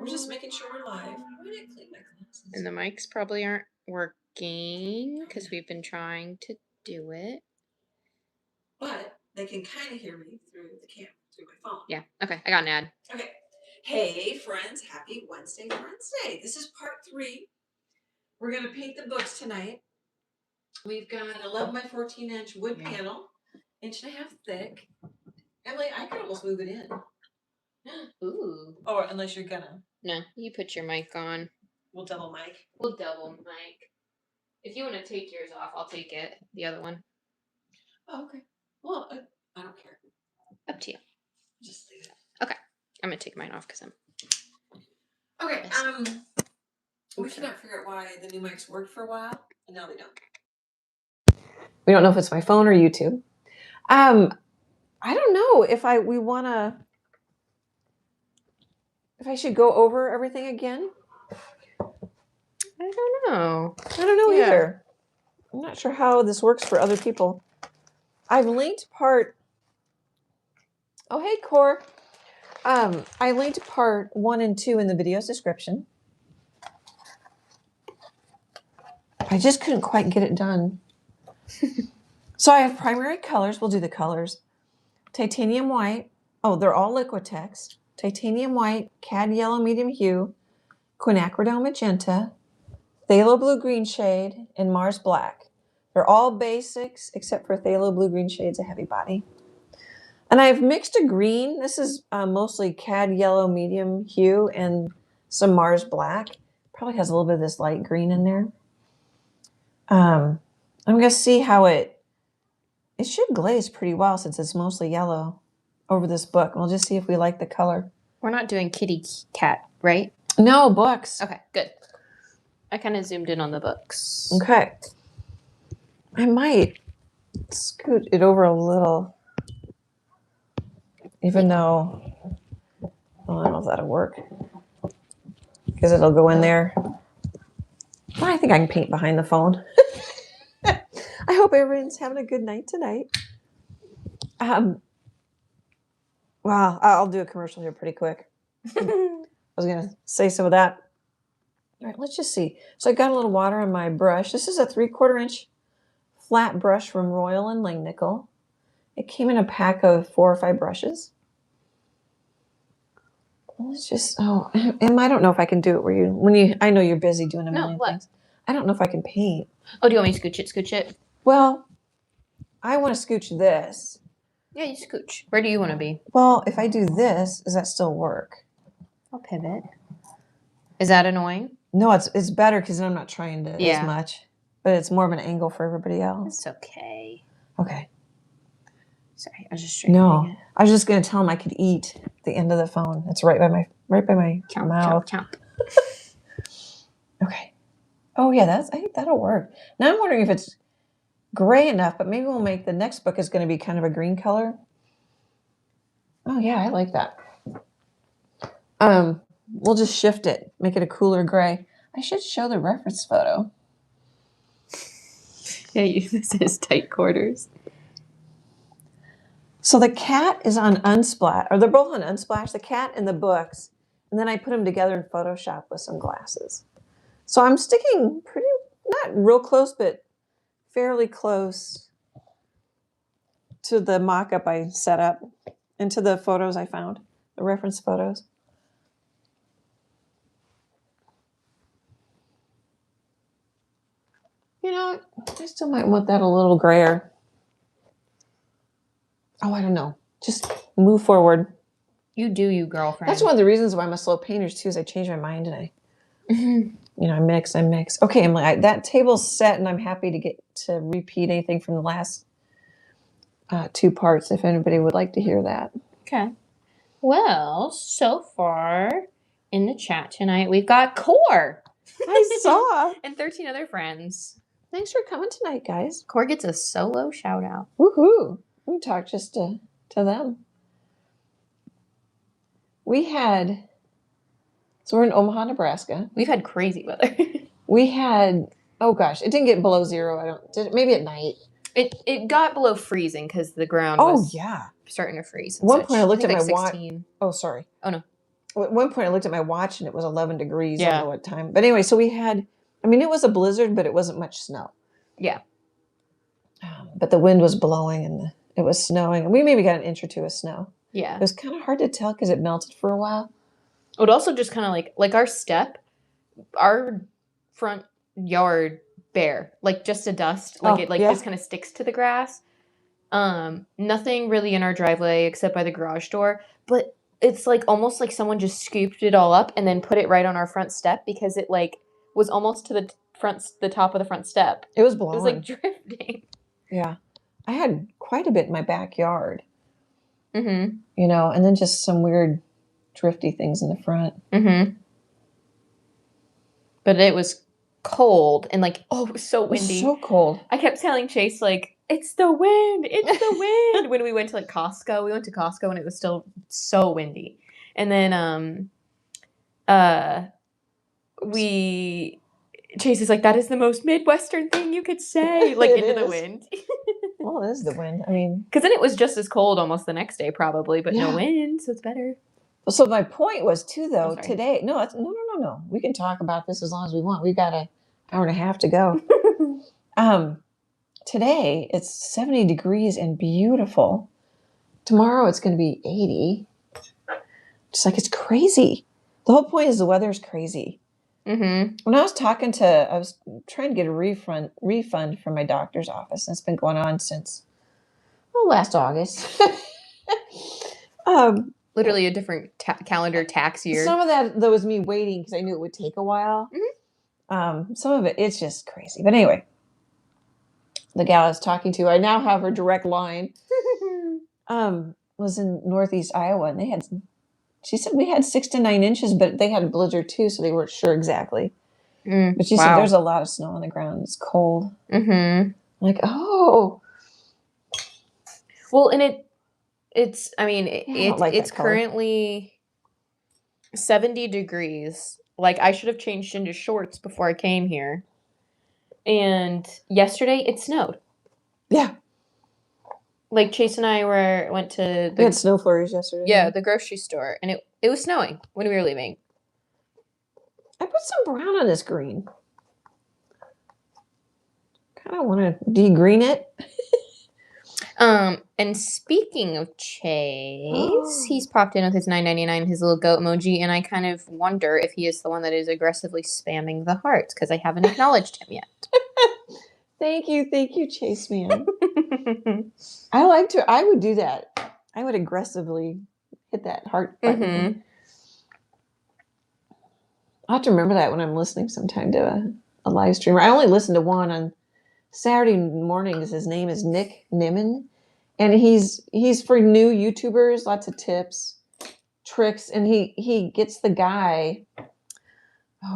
We're just making sure we're live. Why did I clean my glasses? And the mics probably aren't working because we've been trying to do it. But they can kind of hear me through the camera, through my phone. Yeah. Okay. I got an ad. Okay. Hey, friends. Happy Wednesday, Wednesday. This is part 3. We're going to paint the books tonight. We've got an 11 by 14 inch wood panel, 1.5 inches thick. Emily, I could almost move it in. Ooh. Or unless you're gonna. No, you put your mic on. We'll double mic. We'll double mic. If you want to take yours off, I'll take it. The other one. Oh, okay. Well, I don't care. Up to you. Just leave it. Okay. I'm gonna take mine off because I'm. Okay. We cannot figure out why the new mics worked for a while, and now they don't. We don't know if it's my phone or YouTube. I don't know if we want to. If I should go over everything again. I don't know. I don't know either. I'm not sure how this works for other people. I've linked part. Oh, hey, Core. I linked part 1 and 2 in the video's description. I just couldn't quite get it done. So I have primary colors. We'll do the colors. Titanium white. Oh, they're all Liquitex. Titanium white, cad yellow medium hue, Quinacridone Magenta, Phthalo Blue green shade, and Mars black. They're all basics except for Phthalo Blue green shade's a heavy body. And I've mixed a green. This is mostly cad yellow medium hue and some Mars black. Probably has a little bit of this light green in there. I'm going to see how it should glaze pretty well since it's mostly yellow over this book. We'll just see if we like the color. We're not doing kitty cat, right? No, books. Okay, good. I kind of zoomed in on the books. Okay. I might scoot it over a little. Even though, well, I don't know if that'll work. Because it'll go in there. Well, I think I can paint behind the phone. I hope everyone's having a good night tonight. Well, I'll do a commercial here pretty quick. I was going to say some of that. All right, let's just see. So I got a little water on my brush. This is a 3/4 inch flat brush from Royal and Langnickel. It came in a pack of 4 or 5 brushes. Let's just, Em, I don't know if I can do it where I know you're busy doing a million things. I don't know if I can paint. Oh, do you want me to scooch it? Well, I want to scooch this. Yeah, you scooch. Where do you want to be? Well, if I do this, does that still work? I'll pivot. Is that annoying? No, it's better because I'm not trying to as much. But it's more of an angle for everybody else. It's okay. Okay. Sorry, I was just straightening it. I was just going to tell him I could eat the end of the phone. It's right by my mouth. Count. Okay. Oh yeah, I think that'll work. Now I'm wondering if it's gray enough, but maybe we'll make the next book is going to be kind of a green color. Oh yeah, I like that. We'll just shift it, make it a cooler gray. I should show the reference photo. Yeah, this is tight quarters. So the cat is on Unsplash, or they're both on Unsplash, the cat and the books, and then I put them together in Photoshop with some glasses. So I'm sticking pretty, not real close, but fairly close to the mock-up I set up and to the photos I found, the reference photos. You know, I still might want that a little grayer. Oh, I don't know. Just move forward. You do, you girlfriend. That's one of the reasons why I'm a slow painter too, is I change my mind and I mix. Okay, Emily, that table's set and I'm happy to get to repeat anything from the last 2 parts if anybody would like to hear that. Okay. Well, so far in the chat tonight, we've got Core. I saw. And 13 other friends. Thanks for coming tonight, guys. Core gets a solo shout out. Woohoo. We can talk just to them. So we're in Omaha, Nebraska. We've had crazy weather. We had, oh gosh, it didn't get below 0. Maybe at night. It got below freezing because the ground was starting to freeze. At one point I looked at my watch. watch. Oh, sorry. Oh, no. At one point I looked at my watch and it was 11 degrees. I Yeah. don't know what time. But anyway, so we had, I mean, it was a blizzard, but it wasn't much snow. Yeah. But the wind was blowing and it was snowing. And we maybe got an inch or two of snow. Yeah. It was kind of hard to tell because it melted for a while. It would also just kind of like our front yard bare, like just a dust, like it just kind of sticks to the grass. Nothing really in our driveway except by the garage door, but it's like almost like someone just scooped it all up and then put it right on our front step because it like was almost to the top of the front step. It was blowing. It was like drifting. Yeah. I had quite a bit in my backyard. Mm-hmm. You know, and then just some weird drifty things in the front. Mm-hmm. But it was cold and like, it was so windy. It was so cold. I kept telling Chase, like, it's the wind. It's the wind. When we went to like Costco, we went to Costco and it was still so windy. And then Chase is like, that is the most Midwestern thing you could say. Like into the wind. Well, it is the wind. I mean, because then it was just as cold almost the next day probably, but no wind, so it's better. So my point was too, though, today. No. We can talk about this as long as we want. We've got an hour and a half to go. Today it's 70 degrees and beautiful. Tomorrow it's going to be 80. Just like it's crazy. The whole point is the weather is crazy. Mm-hmm. When I was trying to get a refund from my doctor's office, and it's been going on since last August. Literally a different calendar tax year. Some of that though was me waiting because I knew it would take a while. Mm-hmm. Some of it's just crazy. But anyway, the gal I was talking to, I now have her direct line. Was in Northeast Iowa, and she said we had 6 to 9 inches, but they had a blizzard too, so they weren't sure exactly. But she said there's a lot of snow on the ground. It's cold. Mm-hmm. Like, oh. Well, and it's currently 70 degrees. Like, I should have changed into shorts before I came here. And yesterday it snowed. Yeah. Like Chase and I went to we had snow flurries yesterday. Yeah, the grocery store, and it was snowing when we were leaving. I put some brown on this green. Kind of want to de-green it. And speaking of Chase, he's popped in with his $9.99, his little goat emoji, and I kind of wonder if he is the one that is aggressively spamming the hearts because I haven't acknowledged him yet. Thank you, Chase man. I would do that. I would aggressively hit that heart button. Mm-hmm. I'll have to remember that when I'm listening sometime to a live streamer. I only listen to one on Saturday mornings. His name is Nick Nimmin, and he's for new YouTubers, lots of tips, tricks, and he gets the guy,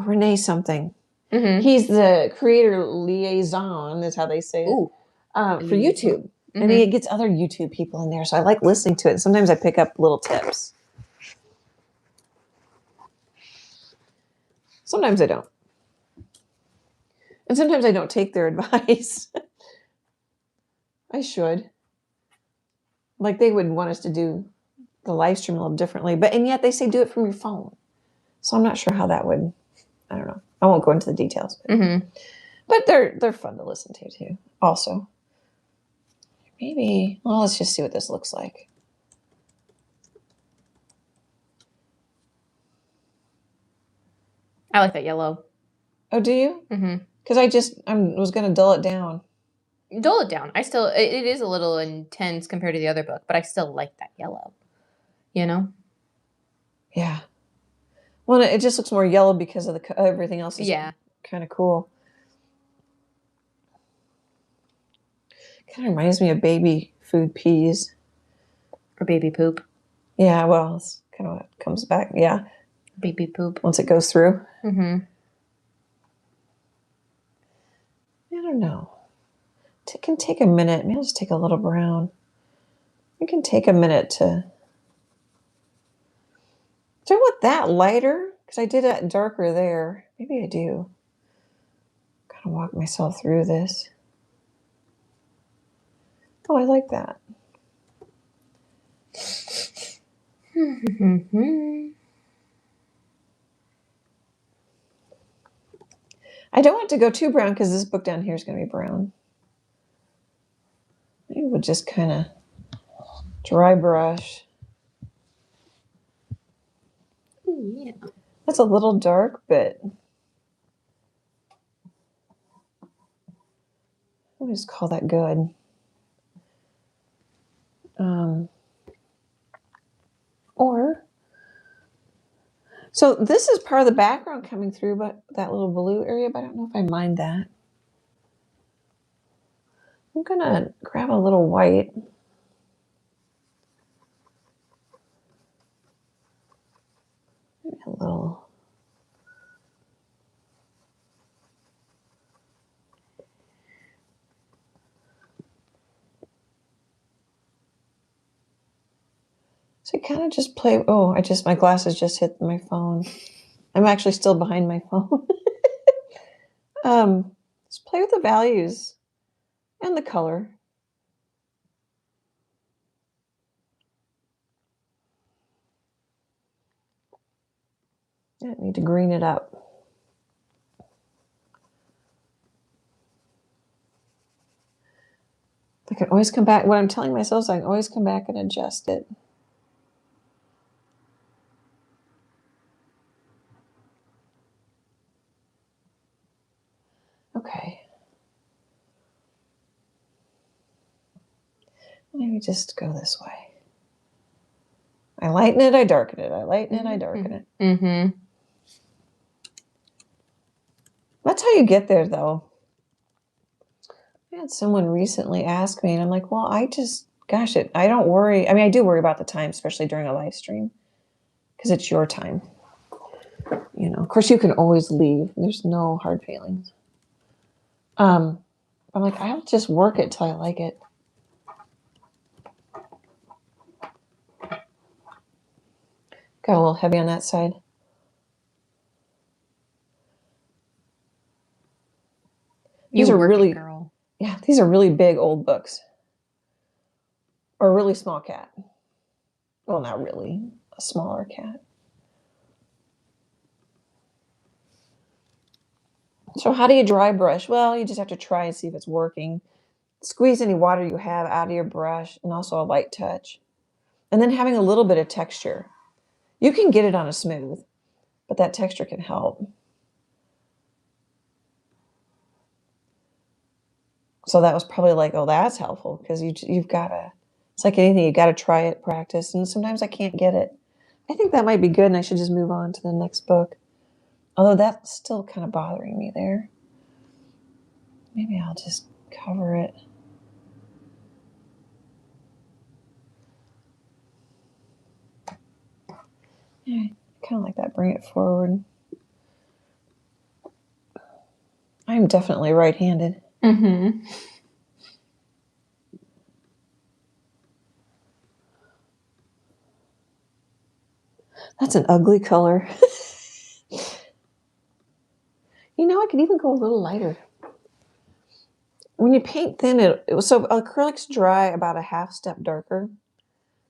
Renee something. Mm-hmm. He's the creator liaison, is how they say it, for YouTube. Mm-hmm. And he gets other YouTube people in there, so I like listening to it. Sometimes I pick up little tips. Sometimes I don't. And sometimes I don't take their advice. I should. Like they would want us to do the live stream a little differently, and yet they say do it from your phone. So I'm not sure how that would, I don't know. I won't go into the details. But they're fun to listen to too. Also. Maybe, let's just see what this looks like. I like that yellow. Oh, do you? Mm-hmm. Because I was going to dull it down. Dull it down. It is a little intense compared to the other book, but I still like that yellow. You know? Yeah. Well, it just looks more yellow because of everything else is kind of cool. Kind of reminds me of baby food peas. Or baby poop. Yeah, well, it's kind of what comes back. Yeah. Baby poop. Once it goes through. Mm-hmm. I don't know. It can take a minute. Maybe I'll just take a little brown. It can take a minute to... Do I want that lighter? Because I did it darker there. Maybe I do. Kind of walk myself through this. Oh, I like that. I don't want to go too brown because this book down here is going to be brown. Maybe we'll just kind of dry brush. Ooh, yeah. That's a little dark, but I'll just call that good. So this is part of the background coming through, but that little blue area, but I don't know if I mind that. I'm gonna grab a little white. Maybe a little. So you kind of just play. Oh, my glasses just hit my phone. I'm actually still behind my phone. Just play with the values and the color. I need to green it up. I can always come back. What I'm telling myself is I can always come back and adjust it. Okay. Maybe just go this way. I lighten it, I darken it. I lighten it, I darken it. Mm-hmm. That's how you get there, though. I had someone recently ask me, and I'm like, well, I don't worry. I mean, I do worry about the time, especially during a live stream, because it's your time. You know, of course, you can always leave. There's no hard feelings. I'm like, I'll just work it till I like it. Got a little heavy on that side. These are really, girl. Yeah, these are really big old books. Or a really small cat. Well, not really. A smaller cat. So how do you dry brush? Well, you just have to try and see if it's working. Squeeze any water you have out of your brush, and also a light touch. And then having a little bit of texture. You can get it on a smooth, but that texture can help. So that was probably like, oh, that's helpful, because you've got to, it's like anything, you got to try it, practice, and sometimes I can't get it. I think that might be good, and I should just move on to the next book. Although that's still kind of bothering me there. Maybe I'll just cover it. Yeah, kind of like that. Bring it forward. I'm definitely right-handed. Mm-hmm. That's an ugly color. You know, I could even go a little lighter. When you paint thin, so acrylics dry about a half step darker.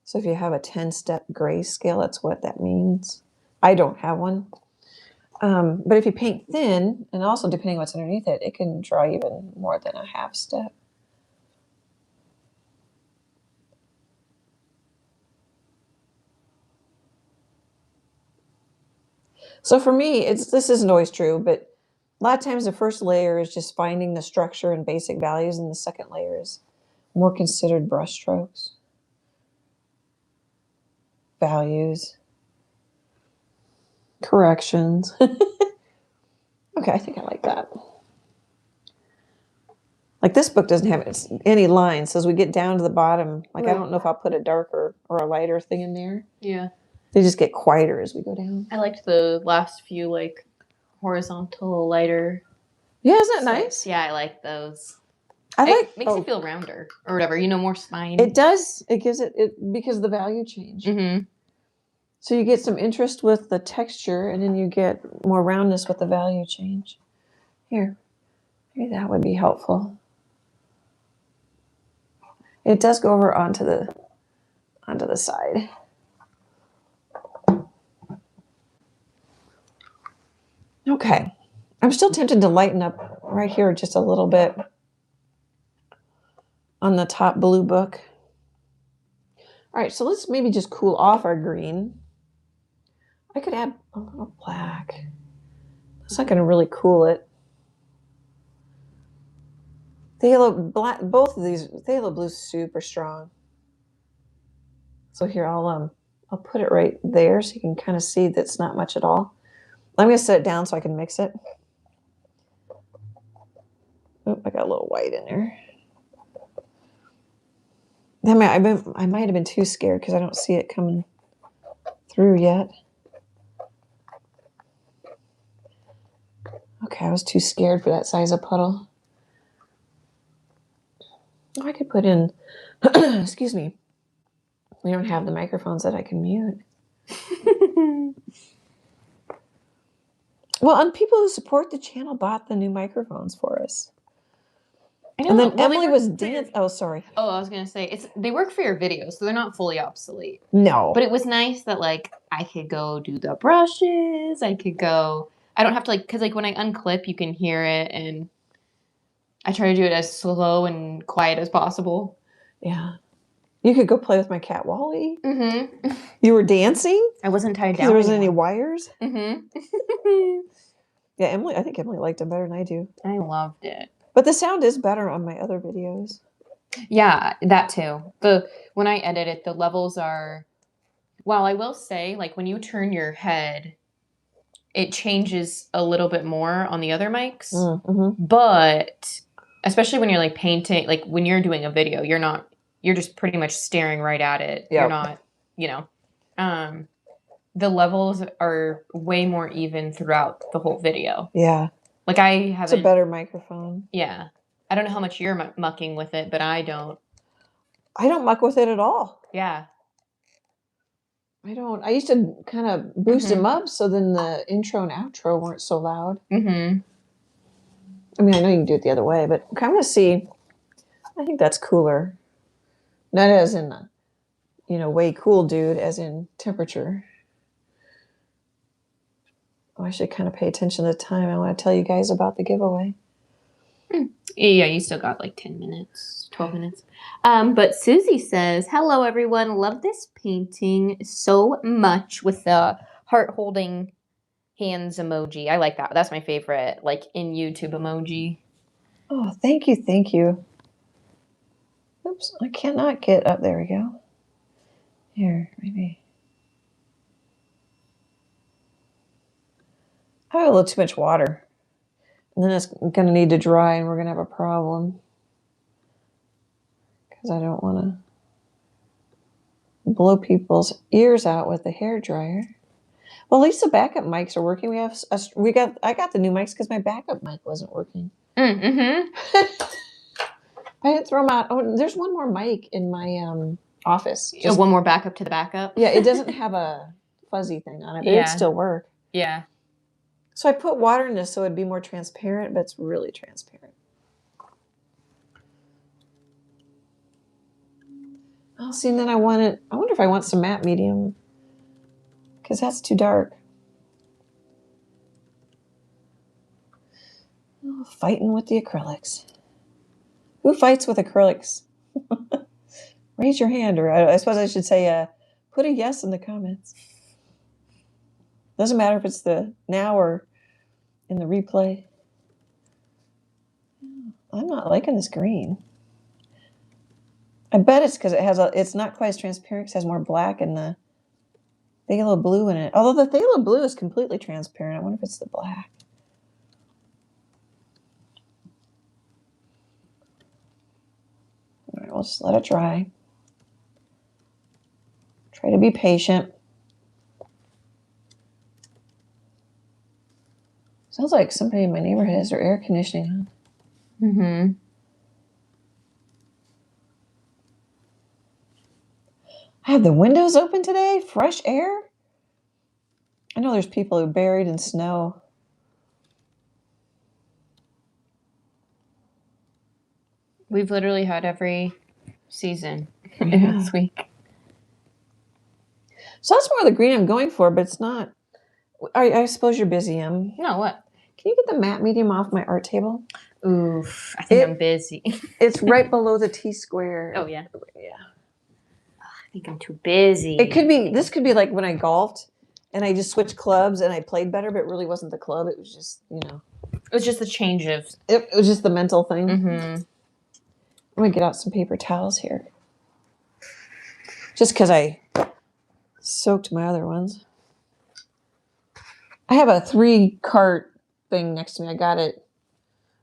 So if you have a 10-step grayscale, that's what that means. I don't have one. But if you paint thin, and also depending on what's underneath it, it can dry even more than a half step. So for me, this isn't always true, but a lot of times the first layer is just finding the structure and basic values, and the second layer is more considered brush strokes, values, corrections. Okay, I think I like that. Like this book doesn't have any lines, so as we get down to the bottom, like right. I don't know if I'll put a darker or a lighter thing in there. Yeah. They just get quieter as we go down. I liked the last few like horizontal lighter. Yeah, isn't that nice? Yeah, I like those. Makes it feel rounder or whatever, more spine. It does. It gives it because of the value change. Mm-hmm. So you get some interest with the texture, and then you get more roundness with the value change. Here, maybe that would be helpful. It does go over onto the side. Okay, I'm still tempted to lighten up right here just a little bit on the top blue book. All right, so let's maybe just cool off our green. I could add a little black. That's not going to really cool it. Phthalo black, both of these phthalo blue's super strong. So here I'll put it right there so you can kind of see that's not much at all. I'm going to set it down so I can mix it. Oh, I got a little white in there. I might have been too scared because I don't see it coming through yet. Okay, I was too scared for that size of puddle. Oh, I could put in, excuse me, we don't have the microphones that I can mute. Well, and people who support the channel bought the new microphones for us. I know. And then well, Emily was dancing. Oh, sorry. Oh, I was gonna say they work for your videos, so they're not fully obsolete. No. But it was nice that like I could go do the brushes. I don't have to because when I unclip, you can hear it, and I try to do it as slow and quiet as possible. Yeah. You could go play with my cat Wally. Mm-hmm. You were dancing? I wasn't tied down. There wasn't any wires? Mm-hmm. Yeah, I think Emily liked it better than I do. I loved it. But the sound is better on my other videos. Yeah, that too. When I edit it, the levels are, well, I will say, when you turn your head, it changes a little bit more on the other mics. Mm-hmm. But especially when you're painting, when you're doing a video, you're just pretty much staring right at it. Yep. You're not, the levels are way more even throughout the whole video. Yeah. It's a better microphone. Yeah. I don't know how much you're mucking with it, but I don't. I don't muck with it at all. Yeah. I don't. I used to kind of boost them up so then the intro and outro weren't so loud. Mm-hmm. I mean, I know you can do it the other way, but I'm going to see. I think that's cooler. Not as in, way cool, dude, as in temperature. Oh, I should kind of pay attention to the time. I want to tell you guys about the giveaway. Yeah, you still got 10 minutes, 12 minutes. But Susie says, hello, everyone. Love this painting so much with the heart holding hands emoji. I like that. That's my favorite, in YouTube emoji. Oh, thank you. Thank you. Oops, I cannot get up. There we go. Here, maybe. I have a little too much water. And then it's going to need to dry and we're going to have a problem. Because I don't want to blow people's ears out with the hairdryer. Well, at least the backup mics are working. I got the new mics because my backup mic wasn't working. Mm-hmm. I didn't throw them out. Oh, there's one more mic in my office. One more backup to the backup? Yeah, it doesn't have a fuzzy thing on it, but it'd still work. Yeah. So I put water in this so it'd be more transparent, but it's really transparent. Oh, see, and then I wonder if I want some matte medium, because that's too dark. Oh, fighting with the acrylics. Who fights with acrylics? Raise your hand, or I suppose I should say, put a yes in the comments. Doesn't matter if it's the now or in the replay. I'm not liking this green. I bet it's because it's not quite as transparent because it has more black and the phthalo blue in it. Although the phthalo blue is completely transparent. I wonder if it's the black. All right, we'll just let it dry. Try to be patient. Sounds like somebody in my neighborhood has their air conditioning on. Mm-hmm. I have the windows open today. Fresh air. I know there's people who are buried in snow. We've literally had every season this week. So that's more of the green I'm going for, but it's not. I suppose you're busy, No, what? Can you get the matte medium off my art table? Oof, I think I'm busy. It's right below the T-square. Oh, yeah. Yeah. I think I'm too busy. It could be, this could be like when I golfed and I just switched clubs and I played better, but it really wasn't the club. It was just, you know. It was just the change of... It was just the mental thing. Mm-hmm. I'm going to get out some paper towels here. Just because I soaked my other ones. I have a 3-cart thing next to me. I got it.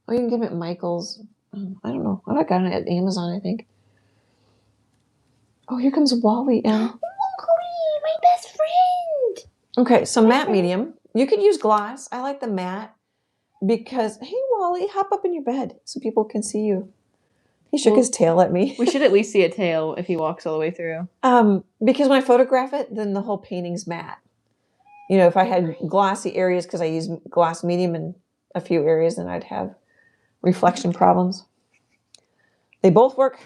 Oh, you can get it at Michael's. I don't know. I got it at Amazon, I think. Oh, here comes Wally. Cody, my best friend. Okay, so matte medium. You could use gloss. I like the matte because, hey, Wally, hop up in your bed so people can see you. He shook his tail at me. We should at least see a tail if he walks all the way through. Because when I photograph it, then the whole painting's matte. You know, if I had glossy areas, because I use gloss medium in a few areas, then I'd have reflection problems. They both work.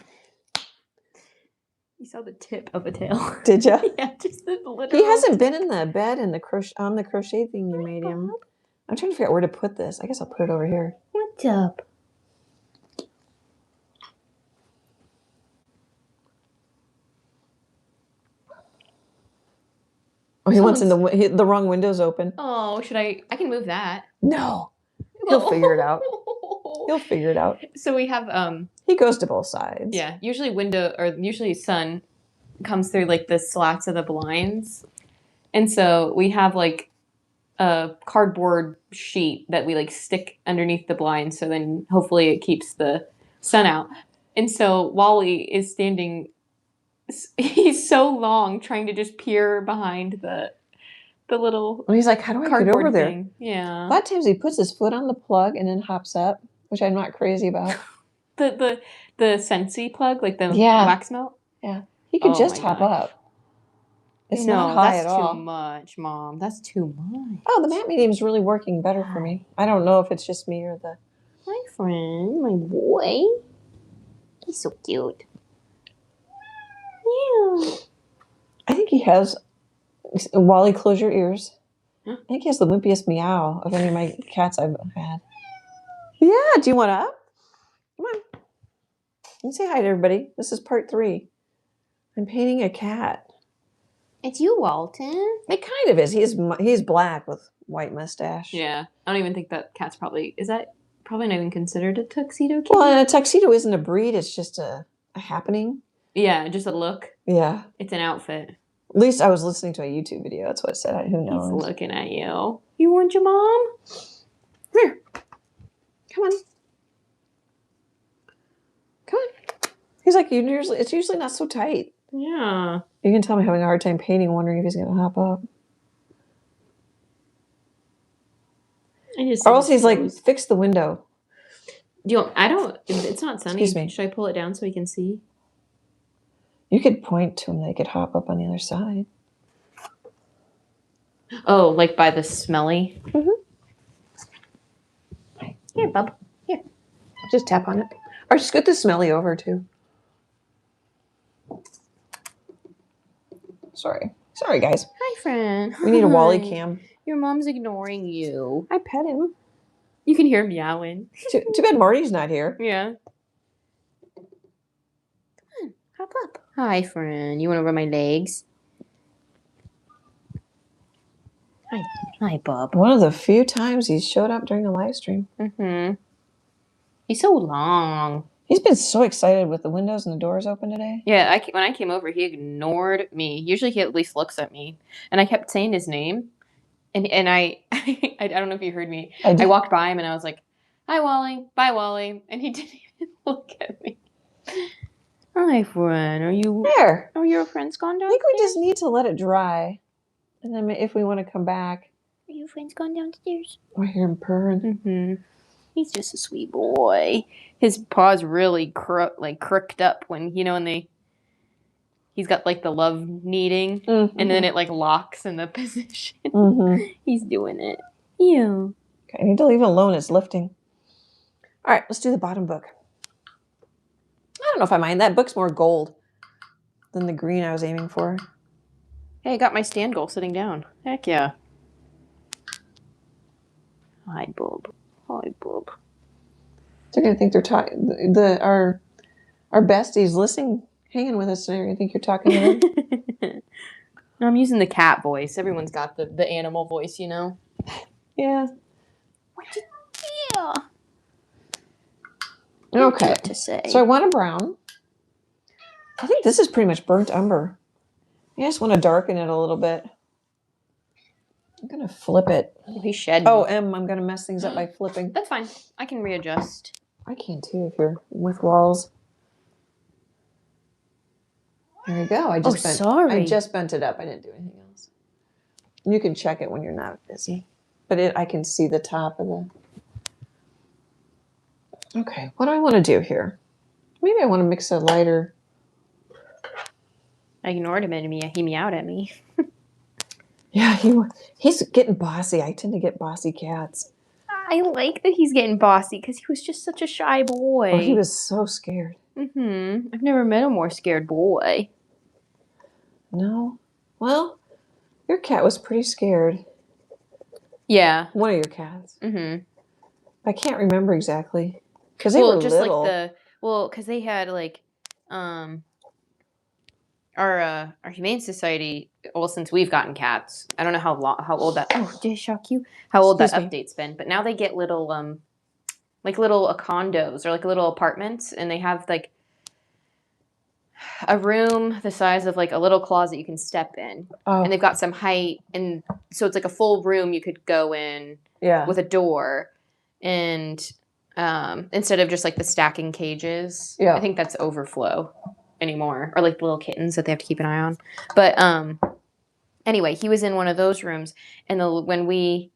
You saw the tip of a tail. Did you? Yeah, just the literal. He hasn't been in the bed in the on the crochet thing you made him. I'm trying to figure out where to put this. I guess I'll put it over here. What's up? Oh, he wants in the wrong window's open. Oh, should I? I can move that. No, he'll figure it out. He'll figure it out. So we have He goes to both sides. Yeah, usually sun comes through like the slats of the blinds, and so we have like a cardboard sheet that we like stick underneath the blind, so then hopefully it keeps the sun out. And so Wally is standing. He's so long trying to just peer behind the little. Well, he's like, how do I get over there? Thing. Yeah. A lot of times he puts his foot on the plug and then hops up, which I'm not crazy about. the Scentsy plug, like the wax melt. Yeah, he could just hop up. It's not high at all. That's too much, Mom. That's too much. Oh, the matte medium is really working better for me. I don't know if it's just me or the. My friend, my boy. He's so cute. Yeah. I think he has. Wally, close your ears. Huh? I think he has the wimpiest meow of any of my cats I've had. Yeah, do you want up? Come on. You can say hi to everybody. This is part 3. I'm painting a cat. It's you, Walton. It kind of is. He's black with white mustache. Yeah. I don't even think that cat's probably... Is that probably not even considered a tuxedo cat? Well, a tuxedo isn't a breed. It's just a happening. Yeah, just a look. Yeah. It's an outfit. At least I was listening to a YouTube video. That's what it said. Who knows? He's looking at you. You want your mom? Here. Come on. Come on. He's like, it's usually not so tight. Yeah. You can tell I'm having a hard time painting, wondering if he's going to hop up. Or else he's like, fix the window. It's not sunny. Excuse me. Should I pull it down so he can see? You could point to him. They could hop up on the other side. Oh, like by the smelly? Mm-hmm. Here, bub. Here. Just tap on it. Or scoot the smelly over, too. Sorry, guys. Hi, friend. We need a Wally cam. Your mom's ignoring you. I pet him. You can hear him meowing. Too bad Marty's not here. Yeah. Come on, hop up. Hi, friend. You want to rub my legs? Hi, bub. One of the few times he showed up during a live stream. Mm-hmm. He's so long. He's been so excited with the windows and the doors open today. Yeah, when I came over, he ignored me. Usually he at least looks at me. And I kept saying his name. And I don't know if you heard me. I walked by him and I was like, hi, Wally. Bye, Wally. And he didn't even look at me. Hi, friend. Are your friends gone downstairs? I think we just need to let it dry. And then if we want to come back. Are your friends gone downstairs? I hear him purring. Mm-hmm. He's just a sweet boy. His paws really crooked up when he's got like the love kneading, and then it like locks in the position. Mm-hmm. He's doing it. Yeah. Okay, I need to leave it alone. It's lifting. All right, let's do the bottom book. I don't know if I mind. That book's more gold than the green I was aiming for. Hey, I got my stand goal sitting down. Heck yeah. Hi, bub. Hi, bub. They're gonna think they're talking. Our besties listening, hanging with us, and they're gonna think you're talking to them. No, I'm using the cat voice. Everyone's got the animal voice, you know. Yeah. What you? Yeah. Okay. To say. So I want a brown. I think this is pretty much burnt umber. I just want to darken it a little bit. I'm gonna flip it. He's shedding. Oh, I'm gonna mess things up by flipping. That's fine. I can readjust. I can too if you're with walls. There we go. I just bent it up. I didn't do anything else. You can check it when you're not busy. But I can see the top of the... Okay, what do I want to do here? Maybe I want to mix a lighter... I ignored him and he meowed at me. Yeah, he's getting bossy. I tend to get bossy cats. I like that he's getting bossy because he was just such a shy boy. Oh, he was so scared. Mm-hmm. I've never met a more scared boy. No? Well, your cat was pretty scared. Yeah. One of your cats. Mm-hmm. I can't remember exactly. Because they were just little. because they had like, our Humane Society. Well, since we've gotten cats, I don't know how old that. Oh, did I shock you? How old that update's been? But now they get little like little condos or like little apartments, and they have like a room the size of like a little closet you can step in, and they've got some height, and so it's like a full room you could go in with a door, and instead of just like the stacking cages. Yeah. I think that's overflow anymore, or like little kittens that they have to keep an eye on. But anyway, he was in one of those rooms, and when we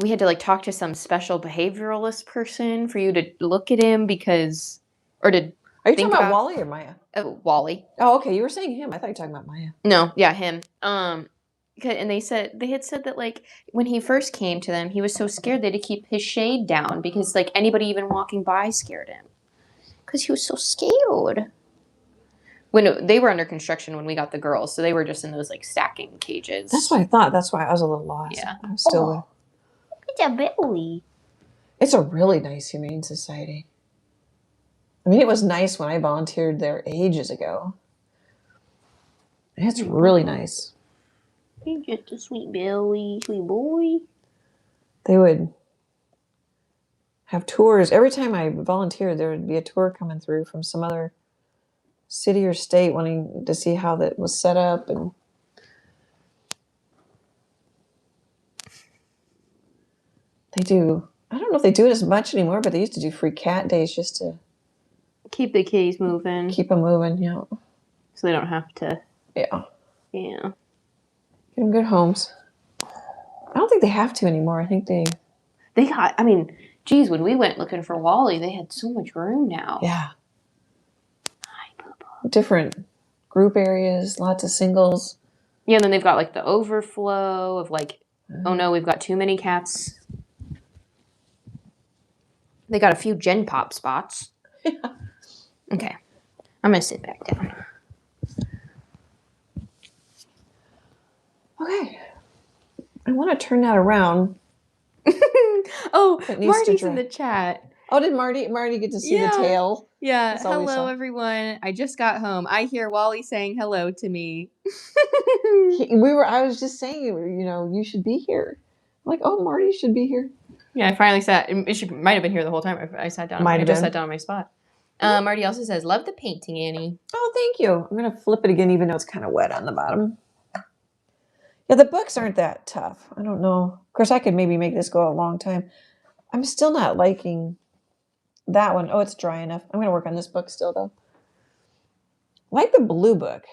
had to like talk to some special behavioralist person for you to look at him because, or to Are you talking about Wally or Maya? Wally. Oh, okay. You were saying him. I thought you were talking about Maya. No, yeah, him. And they had said that like when he first came to them, he was so scared they had to keep his shade down because like anybody even walking by scared him because he was so scared. When they were under construction when we got the girls, so they were just in those like stacking cages. That's what I thought. That's why I was a little lost. Yeah, I was still. Look at that belly. It's a really nice Humane Society. I mean, it was nice when I volunteered there ages ago. It's really nice. He's just a sweet belly, sweet boy. They would have tours. Every time I volunteered, there would be a tour coming through from some other city or state wanting to see how that was set up. And they do. I don't know if they do it as much anymore, but they used to do free cat days just to keep the kitties moving. Keep them moving, yeah. So they don't have to. Yeah. Yeah. Get them good homes. I don't think they have to anymore. I think they got, I mean, geez, when we went looking for Wally, they had so much room now. Yeah. Different group areas, lots of singles. Yeah, and then they've got like the overflow of like, oh no, we've got too many cats. They got a few Gen Pop spots. Yeah. Okay. I'm going to sit back down. Okay. I want to turn that around. Oh, Marty's in the chat. Oh, did Marty get to see the tail? Yeah. Hello, everyone. I just got home. I hear Wally saying hello to me. I was just saying, you should be here. I'm like, oh, Marty should be here. Yeah, I finally sat. It might have been here the whole time. I sat down. I just sat down on my spot. Marty also says, love the painting, Annie. Oh, thank you. I'm going to flip it again, even though it's kind of wet on the bottom. Yeah, the books aren't that tough. I don't know. Of course, I could maybe make this go a long time. I'm still not liking that one. Oh, it's dry enough. I'm going to work on this book still, though. I like the blue book.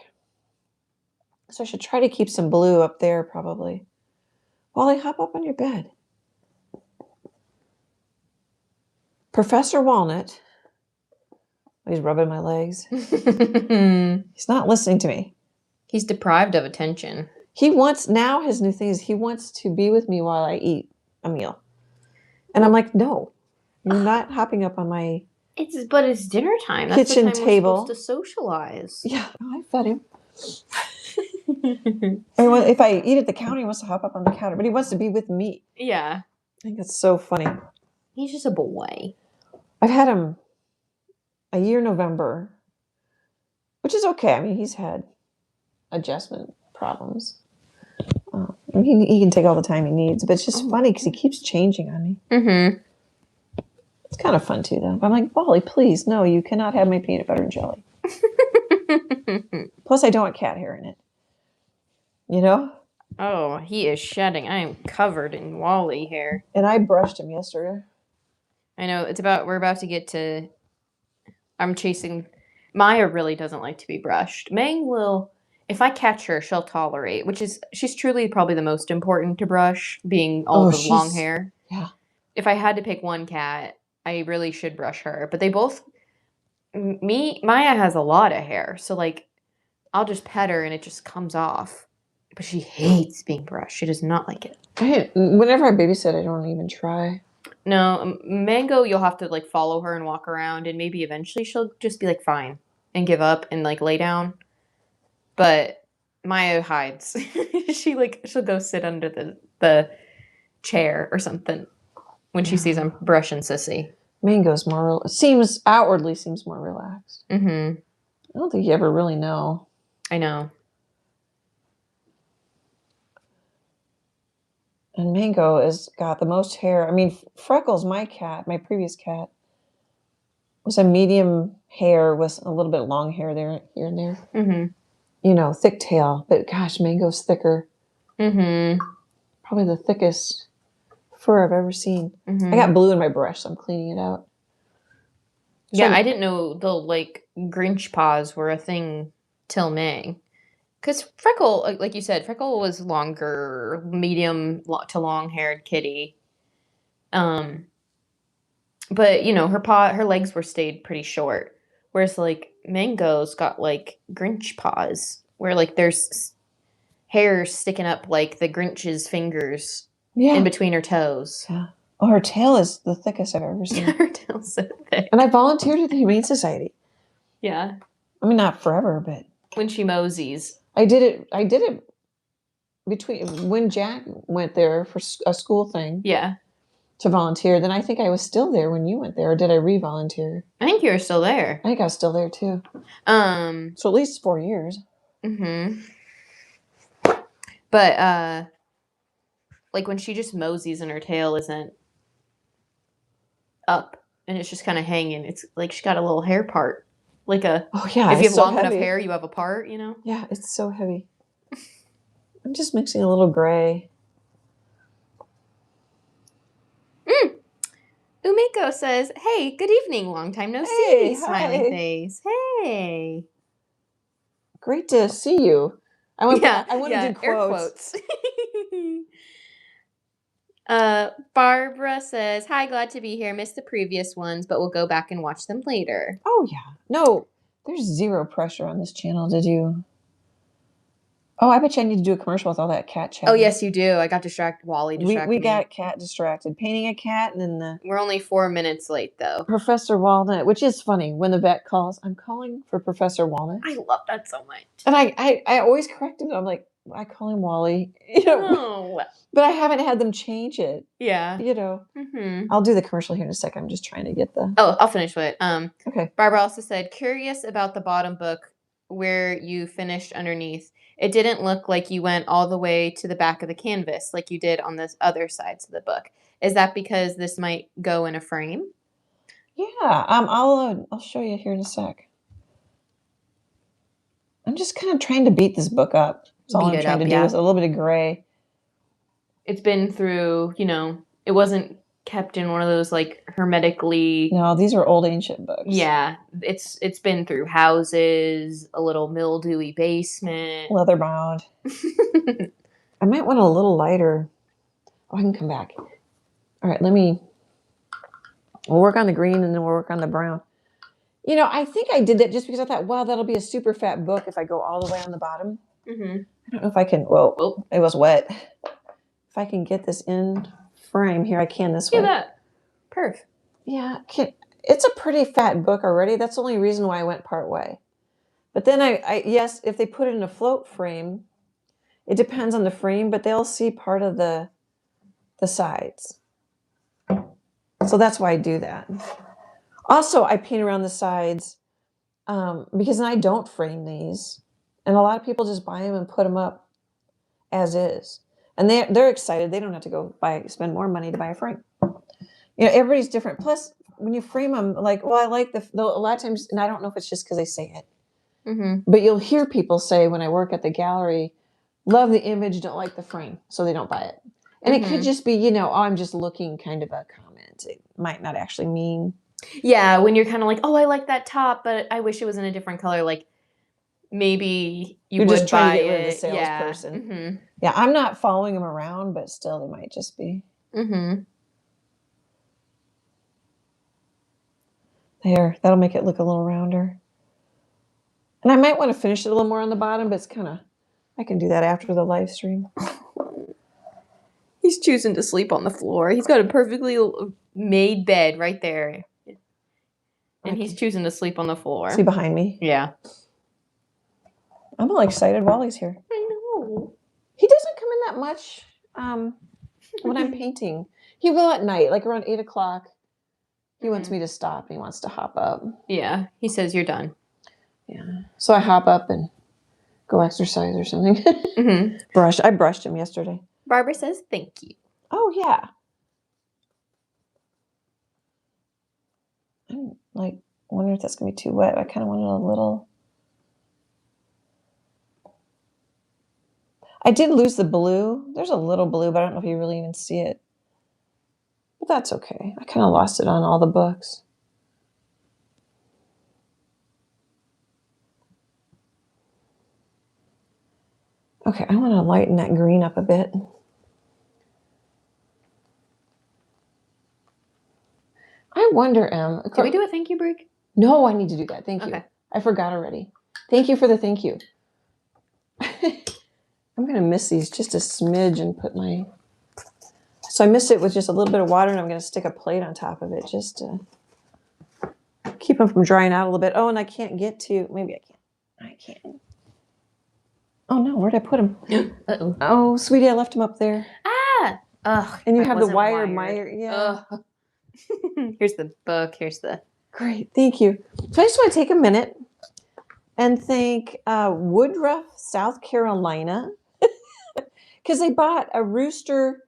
So I should try to keep some blue up there, probably. Wally, hop up on your bed. Professor Walnut. He's rubbing my legs. He's not listening to me. He's deprived of attention. Now his new thing is he wants to be with me while I eat a meal. And I'm like, no, you're not hopping up on my But it's dinner time. That's kitchen the time table. We're supposed to socialize. Yeah, I fed him. If I eat at the counter, he wants to hop up on the counter, but he wants to be with me. Yeah. think it's so funny. He's just a boy. I've had him a year November, which is okay. I mean, he's had adjustment problems. I mean, he can take all the time he needs, but it's just funny because he keeps changing on me. Mm-hmm. It's kind of fun too, though. I'm like, Wally, please, no, you cannot have my peanut butter and jelly. Plus, I don't want cat hair in it. You know? Oh, he is shedding. I am covered in Wally hair. And I brushed him yesterday. I know. We're about to get to... I'm chasing... Maya really doesn't like to be brushed. Mang will... If I catch her, she'll tolerate, which is... She's truly probably the most important to brush, being all the long hair. Yeah. If I had to pick one cat, I really should brush her. But they both... Maya has a lot of hair, so, like, I'll just pet her and it just comes off. But she hates being brushed. She does not like it. Whenever I babysit, I don't even try. No, Mango, you'll have to, like, follow her and walk around, and maybe eventually she'll just be, like, fine and give up and, like, lay down. But Maya hides. She'll go sit under the chair or something when she sees I'm brushing Sissy. Mango's outwardly seems more relaxed. Mm-hmm. I don't think you ever really know. I know. And Mango has got the most hair. I mean, Freckles, my previous cat, was a medium hair with a little bit of long hair there, here and there. Mm-hmm. You know, thick tail. But gosh, Mango's thicker. Mm-hmm. Probably the thickest fur I've ever seen. Mm-hmm. I got blue in my brush, so I'm cleaning it out. Yeah, I didn't know the, like, Grinch paws were a thing till May. Because Freckle, like you said, Freckle was longer, medium to long-haired kitty. But, you know, her legs were stayed pretty short. Whereas, like, Mango's got, like, Grinch paws, where, like, there's hair sticking up, like, the Grinch's fingers in between her toes. Yeah. Oh, her tail is the thickest I've ever seen. Her tail's so thick. And I volunteered at the Humane Society. Yeah. I mean, not forever, but... When she moseys. I did it between... When Jack went there for a school thing. Yeah. To volunteer. Then I think I was still there when you went there. Or did I re-volunteer? I think you were still there. I think I was still there, too. So at least 4 years. Mm-hmm. But, like, when she just moseys and her tail isn't up and it's just kind of hanging, it's like she got a little hair part. Like if you have long enough hair, you have a part, you know? Yeah, it's so heavy. I'm just mixing a little gray. Umiko says, hey, good evening, long time no see, smiley face. Hey. Great to see you. I want to do quotes. Barbara says, hi, glad to be here. Missed the previous ones, but we'll go back and watch them later. Oh, yeah. No, there's zero pressure on this channel. Did you? Oh, I bet you I need to do a commercial with all that cat chat. Oh, yes, you do. I got Wally distracted. We got cat distracted. Painting a cat, and then we're only 4 minutes late, though. Professor Walnut, which is funny. When the vet calls, I'm calling for Professor Walnut. I love that so much. And I always correct him. I'm like, I call him Wally. You know? No. But I haven't had them change it. Yeah. You know. Mm-hmm. I'll do the commercial here in a second. I'm just trying to get the... Oh, I'll finish with it. Okay. Barbara also said, curious about the bottom book where you finished underneath. It didn't look like you went all the way to the back of the canvas like you did on the other sides of the book. Is that because this might go in a frame? Yeah. I'll show you here in a sec. I'm just kind of trying to beat this book up. That's all I'm trying to do is a little bit of gray. It's been through, you know, it wasn't kept in one of those, like, hermetically... No, these are old ancient books. Yeah. It's been through houses, a little mildewy basement. Leather bound. I might want a little lighter. Oh, I can come back. All right, we'll work on the green and then we'll work on the brown. You know, I think I did that just because I thought, wow, that'll be a super fat book if I go all the way on the bottom. Mm-hmm. I don't know if I can... Well, it was wet. If I can get this in frame here, I can this way. Look at that. Perf. Yeah. It's a pretty fat book already. That's the only reason why I went part way. But then yes, if they put it in a float frame, it depends on the frame, but they'll see part of the sides. So that's why I do that. Also, I paint around the sides because I don't frame these. And a lot of people just buy them and put them up as is. And they're excited. They don't have to go spend more money to buy a frame. Everybody's different. Plus, when you frame them, like, well, I like a lot of times, and I don't know if it's just because they say it, but you'll hear people say when I work at the gallery, love the image, don't like the frame, so they don't buy it. And it could just be, oh, I'm just looking kind of a comment. It might not actually mean. Yeah, when you're kind of like, oh, I like that top, but I wish it was in a different color. Like, maybe you're just trying to get rid of the salesperson. Yeah. Yeah, I'm not following them around, but still, they might just be. There, that'll make it look a little rounder. And I might want to finish it a little more on the bottom, but it's kind of, I can do that after the live stream. He's choosing to sleep on the floor. He's got a perfectly made bed right there. And he's choosing to sleep on the floor. See behind me? Yeah. I'm all excited while he's here. I know. He doesn't come in that much when I'm painting. He will at night, like around 8 o'clock. He wants me to stop. He wants to hop up. Yeah. He says you're done. Yeah. So I hop up and go exercise or something. I brushed him yesterday. Barbara says thank you. Oh, yeah. I'm like wondering if that's going to be too wet. I kind of wanted a little. I did lose the blue. There's a little blue, but I don't know if you really even see it. But that's okay. I kind of lost it on all the books. Okay, I want to lighten that green up a bit. I wonder, Did we do a thank you break? No, I need to do that. Thank you. Okay. I forgot already. Thank you for the thank you. I'm going to miss these just a smidge and put my... So I missed it with just a little bit of water, and I'm going to stick a plate on top of it just to keep them from drying out a little bit. Oh, and I can't get to... Maybe I can't. I can't. Oh, no. Where'd I put them? Uh-oh. Oh, sweetie, I left them up there. Ah! Ugh. And you have the wire. Yeah. Here's the book. Here's the... Great. Thank you. So I just want to take a minute and thank Woodruff, South Carolina, because they bought a rooster.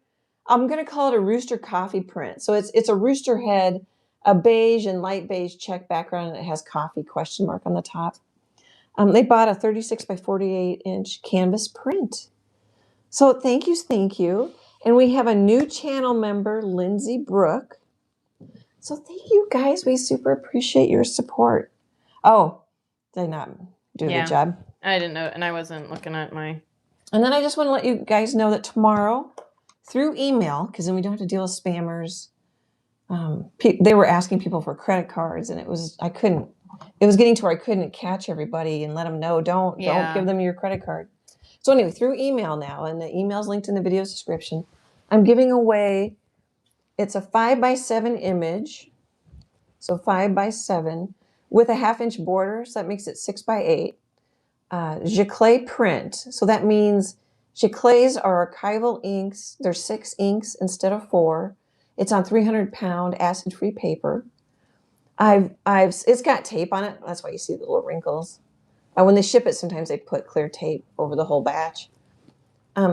I'm going to call it a rooster coffee print. So it's a rooster head, a beige and light beige check background, and it has coffee question mark on the top. They bought a 36 by 48 inch canvas print. So thank you. And we have a new channel member, Lindsay Brooke. So thank you guys. We super appreciate your support. Oh, did I not do a good job? I didn't know, and I wasn't looking at my... And then I just want to let you guys know that tomorrow, through email, because then we don't have to deal with spammers, they were asking people for credit cards, and it was getting to where I couldn't catch everybody and let them know, don't give them your credit card. So anyway, through email now, and the email's linked in the video description, I'm giving away, it's a 5x7 image, so 5x7 with a 1/2 inch border, so that makes it 6x8. Giclée print, so that means Giclées are archival inks. There's 6 inks instead of 4. It's on 300-pound acid-free paper. It's got tape on it. That's why you see the little wrinkles. When they ship it, sometimes they put clear tape over the whole batch.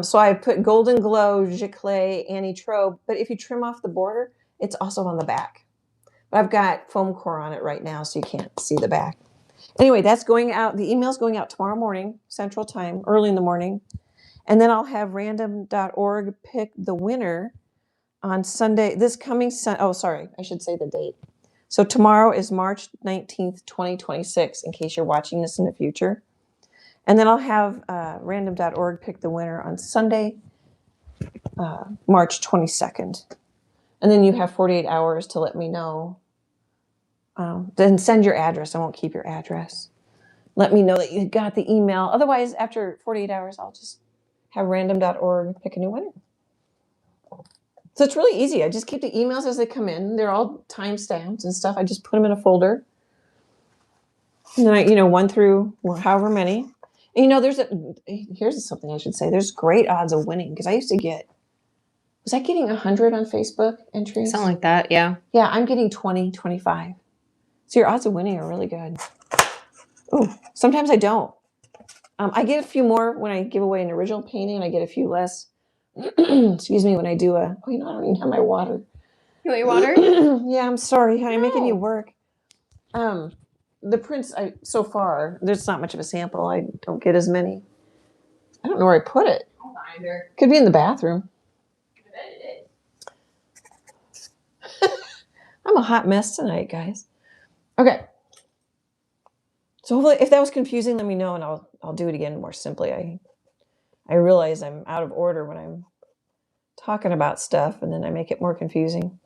So I put Golden Glow, Giclée, Leslee Troe, but if you trim off the border, it's also on the back. But I've got foam core on it right now, so you can't see the back. Anyway, that's going out. The email's going out tomorrow morning, Central Time, early in the morning. And then I'll have random.org pick the winner on Sunday, this coming Sunday. Oh, sorry, I should say the date. So tomorrow is March 19th, 2026, in case you're watching this in the future. And then I'll have random.org pick the winner on Sunday, March 22nd. And then you have 48 hours to let me know. Then send your address. I won't keep your address. Let me know that you got the email. Otherwise, after 48 hours, I'll just have random.org pick a new winner. So it's really easy. I just keep the emails as they come in. They're all time-stamped and stuff. I just put them in a folder. And then I, 1 through however many. And here's something I should say. There's great odds of winning because I used to get Was I getting 100 on Facebook entries? Something like that, yeah. Yeah, I'm getting 20, 25. So your odds of winning are really good. Ooh, sometimes I don't. I get a few more when I give away an original painting, and I get a few less. Excuse me, when I do a... Oh, I don't even have my water. You want your water? Yeah, I'm sorry. I'm making you work. The prints, so far, there's not much of a sample. I don't get as many. I don't know where I put it. I'll find her. Could be in the bathroom. I bet it is. I'm a hot mess tonight, guys. Okay. So hopefully, if that was confusing, let me know, and I'll do it again more simply. I realize I'm out of order when I'm talking about stuff, and then I make it more confusing.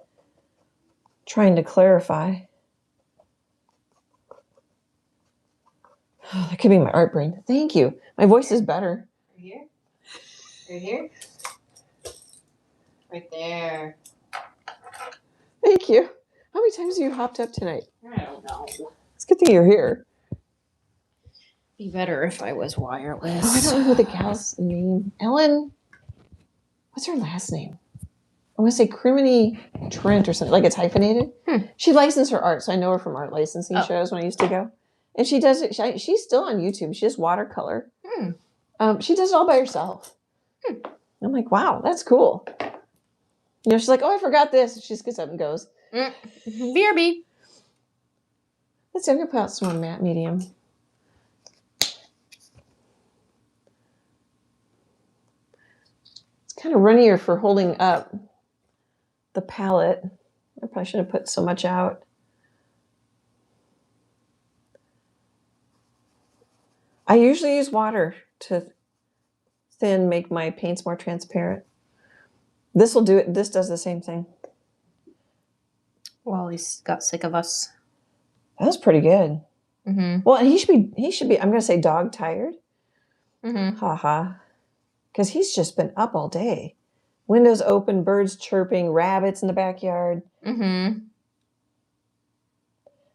Trying to clarify. Oh, that could be my art brain. Thank you. My voice is better. Right here? Right here? Right there. Thank you. How many times have you hopped up tonight? I don't know. It's a good thing you're here. Be better if I was wireless. Oh, I don't know who the gal's name. Ellen. What's her last name? I want to say Criminy Trent or something. Like it's hyphenated. She licensed her art, so I know her from art licensing shows when I used to go. And she does it. She's still on YouTube. She does watercolor. She does it all by herself. I'm like, wow, that's cool. You know, she's like, oh, I forgot this. She just gets up and goes. BRB. Let's see, I'm going to put out some more matte medium. It's kind of runnier for holding up the palette. I probably should have put so much out. I usually use water to make my paints more transparent. This will do it. This does the same thing. Well, he's got sick of us. That was pretty good. Well, and he should be, I'm going to say dog tired. Ha. Because he's just been up all day. Windows open, birds chirping, rabbits in the backyard. Of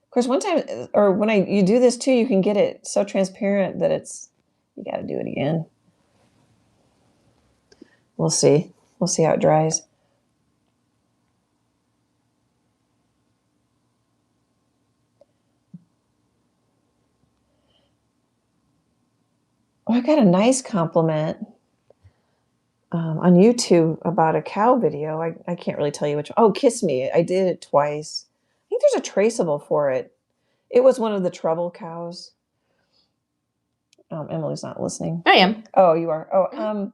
course, one time, or when you do this too, you can get it so transparent that you got to do it again. We'll see. We'll see how it dries. Oh, I got a nice compliment on YouTube about a cow video. I can't really tell you which one. Oh, Kiss Me. I did it twice. I think there's a traceable for it. It was one of the trouble cows. Emily's not listening. I am. Oh, you are. Oh,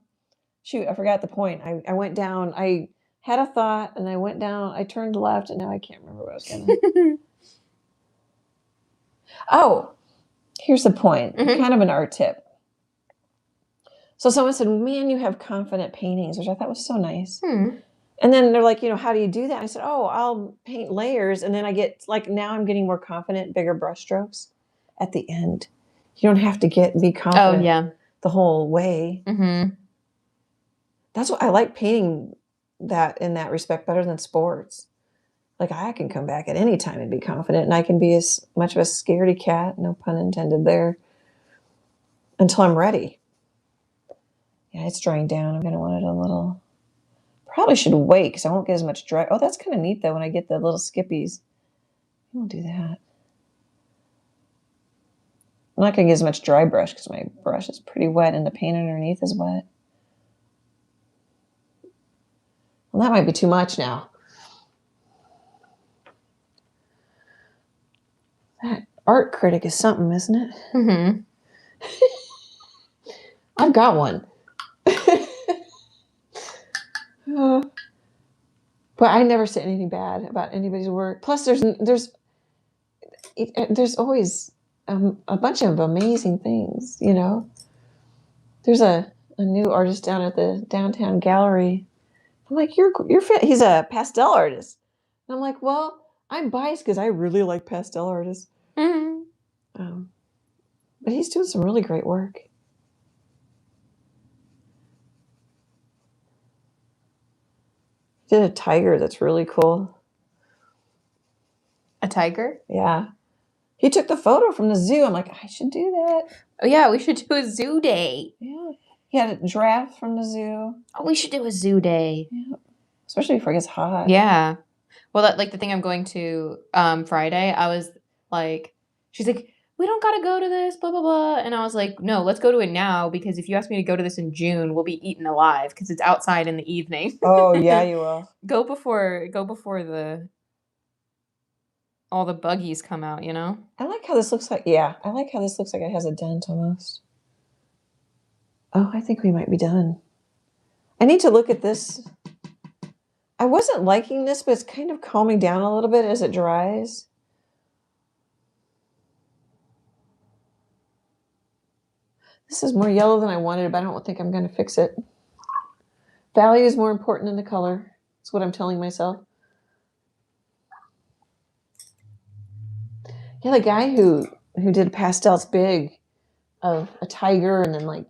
shoot, I forgot the point. I went down. I had a thought, and I went down. I turned left, and now I can't remember what I was going to. Oh, here's the point. Kind of an art tip. So someone said, man, you have confident paintings, which I thought was so nice. And then they're like, how do you do that? I said, oh, I'll paint layers. And then I get, now I'm getting more confident, bigger brush strokes at the end. You don't have to be confident the whole way. That's what I like painting that in that respect better than sports. Like I can come back at any time and be confident, and I can be as much of a scaredy cat, no pun intended there, until I'm ready. Yeah, it's drying down. I'm going to want it a little... Probably should wait because I won't get as much dry. Oh, that's kind of neat, though, when I get the little skippies. I won't do that. I'm not going to get as much dry brush because my brush is pretty wet and the paint underneath is wet. Well, that might be too much now. That art critic is something, isn't it? I've got one. But I never say anything bad about anybody's work. Plus, there's always a bunch of amazing things, There's a new artist down at the downtown gallery. I'm like, he's a pastel artist. And I'm like, well, I'm biased because I really like pastel artists. But he's doing some really great work. He did a tiger that's really cool. A tiger? Yeah. He took the photo from the zoo. I'm like, I should do that. Oh, yeah, we should do a zoo day. Yeah. He had a giraffe from the zoo. Oh, we should do a zoo day. Yeah. especially before it gets hot. Yeah. Well, that, like the thing I'm going to Friday, I was like, she's like, we don't gotta go to this, blah blah blah, and I was like, no, let's go to it now because if you ask me to go to this in June, we'll be eaten alive because it's outside in the evening. Oh yeah, you will. Go before the all the buggies come out, you know? I like how this looks like, yeah, I like how this looks like it has a dent almost. Oh, I think we might be done. I need to look at this. I wasn't liking this, but it's kind of calming down a little bit as it dries. This is more yellow than I wanted, but I don't think I'm going to fix it. Value is more important than the color. That's what I'm telling myself. Yeah, the guy who did Pastels Big of a tiger and then like,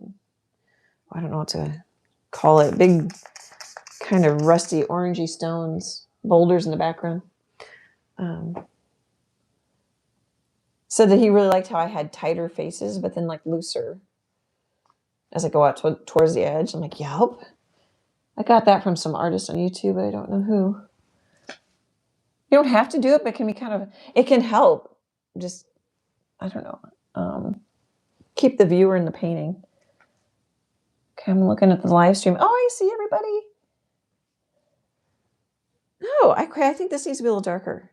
I don't know what to call it, big kind of rusty orangey stones, boulders in the background. Said that he really liked how I had tighter faces, but then like looser as I go out towards the edge. I'm like, yep. I got that from some artist on YouTube, but I don't know who. You don't have to do it, but it can be kind of, it can help. Just, I don't know. Keep the viewer in the painting. Okay, I'm looking at the live stream. Oh, I see everybody. No, I think this needs to be a little darker.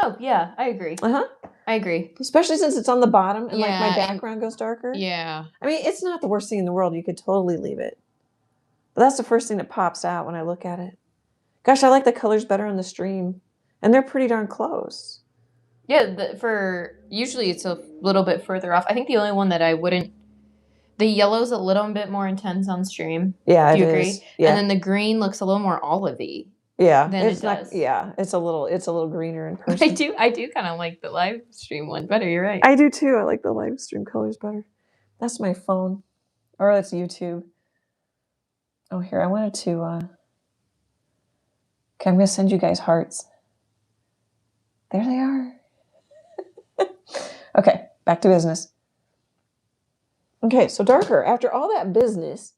Oh, yeah, I agree. Uh-huh. I agree. Especially since it's on the bottom and Yeah, like my background goes darker. Yeah. I mean, it's not the worst thing in the world. You could totally leave it. But that's the first thing that pops out when I look at it. Gosh, I like the colors better on the stream. And they're pretty darn close. Yeah, usually it's a little bit further off. I think the only one that I wouldn't, the yellow's a little bit more intense on stream. Yeah, Do you it agree? is. Yeah. And then the green looks a little more olivey. Yeah, than it's it does. not. Yeah, it's a little greener in person. I do kind of like the live stream one better. You're right. I do too. I like the live stream colors better. That's my phone, or that's YouTube. Oh, here I wanted to. Okay, I'm gonna send you guys hearts. There they are. Okay, back to business. Okay, so darker. After all that business,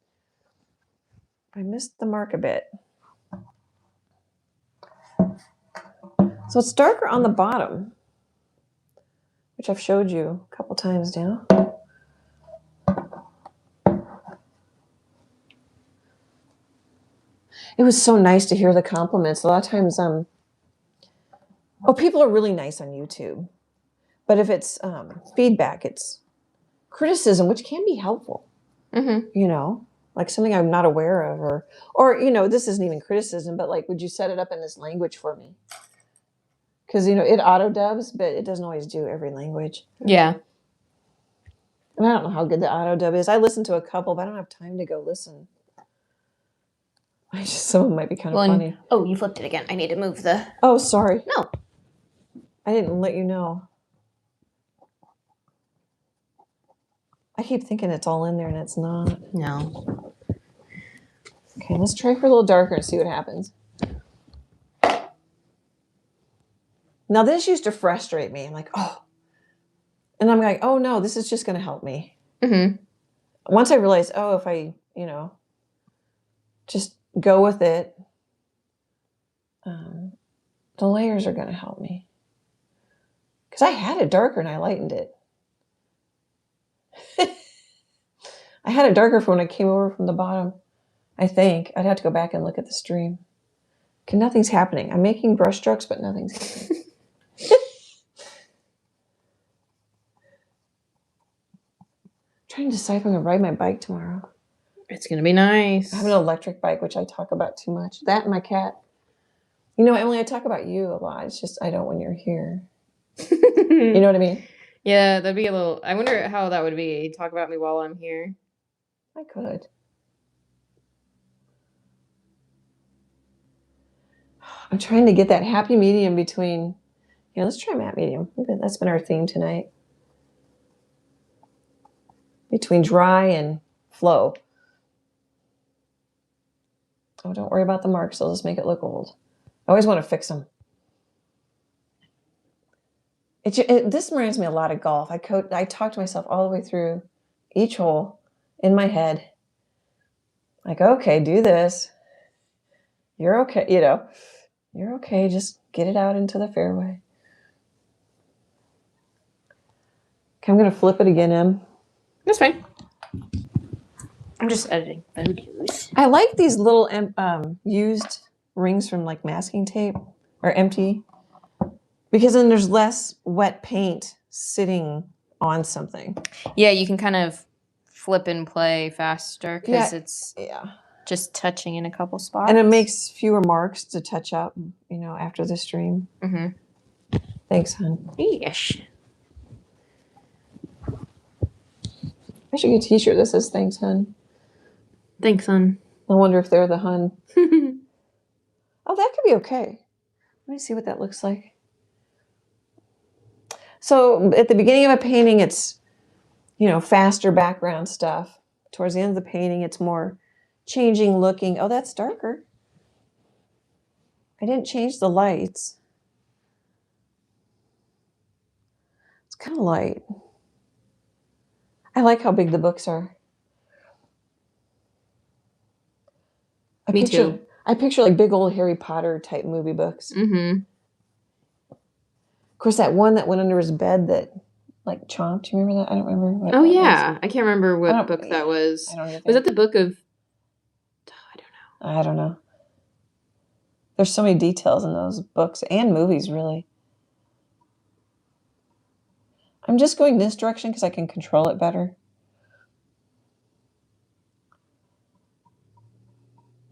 I missed the mark a bit. So it's darker on the bottom, which I've showed you a couple times now. It was so nice to hear the compliments. A lot of times, people are really nice on YouTube. But if it's feedback, it's criticism, which can be helpful. Mm-hmm. You know, like something I'm not aware of, or you know, this isn't even criticism, but like, would you set it up in this language for me? Because, you know, it auto-dubs, but it doesn't always do every language. Yeah. And I don't know how good the auto-dub is. I listened to a couple, but I don't have time to go listen. Some of them might be kind of funny. Oh, you flipped it again. I need to move the... Oh, sorry. No. I didn't let you know. I keep thinking it's all in there, and it's not. No. Okay, let's try for a little darker and see what happens. Now, this used to frustrate me. I'm like, oh. And I'm like, oh, no, this is just going to help me. Mm-hmm. Once I realized, oh, if I, you know, just go with it, the layers are going to help me. Because I had it darker and I lightened it. I had it darker for when I came over from the bottom, I think. I'd have to go back and look at the stream. Okay, nothing's happening. I'm making brush strokes, but nothing's happening. Trying to decide if I'm going to ride my bike tomorrow. It's going to be nice. I have an electric bike, which I talk about too much. That and my cat. You know, Emily, I talk about you a lot. It's just I don't when you're here. You know what I mean? Yeah, that'd be a little... I wonder how that would be. Talk about me while I'm here. I could. I'm trying to get that happy medium between... Yeah, let's try matte medium. That's been our theme tonight. Between dry and flow. Oh, don't worry about the marks. They'll just make it look old. I always want to fix them. This reminds me a lot of golf. I talk to myself all the way through each hole in my head. Like, okay, do this. You're okay. You know, you're okay. Just get it out into the fairway. Okay, I'm going to flip it again, Em. That's fine. I'm just editing photos. I like these little used rings from like masking tape or empty, because then there's less wet paint sitting on something. Yeah, you can kind of flip and play faster because it's just touching in a couple spots. And it makes fewer marks to touch up, you know, after the stream. Mm-hmm. Thanks, hon. Yes. I should get a t-shirt that says thanks, hon. Thanks, hon. I wonder if they're the hun. Oh, that could be okay. Let me see what that looks like. So at the beginning of a painting, it's, you know, faster background stuff. Towards the end of the painting, it's more changing looking. Oh, that's darker. I didn't change the lights. It's kind of light. I like how big the books are. Me too. I picture like big old Harry Potter type movie books. Mm-hmm. Of course, that one that went under his bed that like chomped. You remember that? I don't remember. What oh yeah, was. I can't remember what book that was. I don't either. Was that the book of? I don't know. I don't know. There's so many details in those books and movies, really. I'm just going this direction because I can control it better.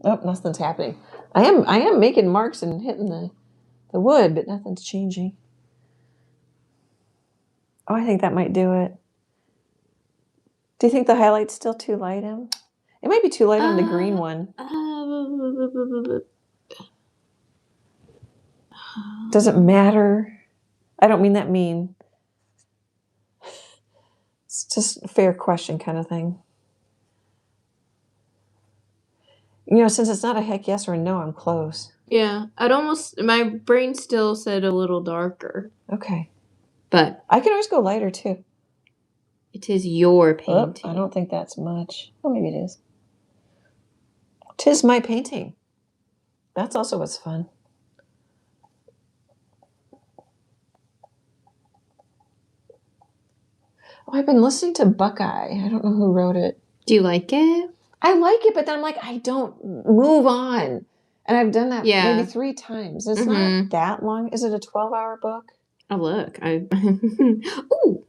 Oh, nothing's happening. I am making marks and hitting the wood, but nothing's changing. Oh, I think that might do it. Do you think the highlight's still too light, Em? It might be too light on the green one. Doesn't matter. I don't mean that mean. It's just a fair question kind of thing. You know, since it's not a heck yes or a no, I'm close. Yeah, my brain still said a little darker. Okay. But I can always go lighter too. It is your painting. Oh, I don't think that's much. Oh, maybe it is. 'Tis my painting. That's also what's fun. Oh, I've been listening to Buckeye. I don't know who wrote it. Do you like it? I like it, but then I'm like, I don't move on. And I've done that maybe 3 times. It's not that long. Is it a 12-hour book? Oh, look. Ooh.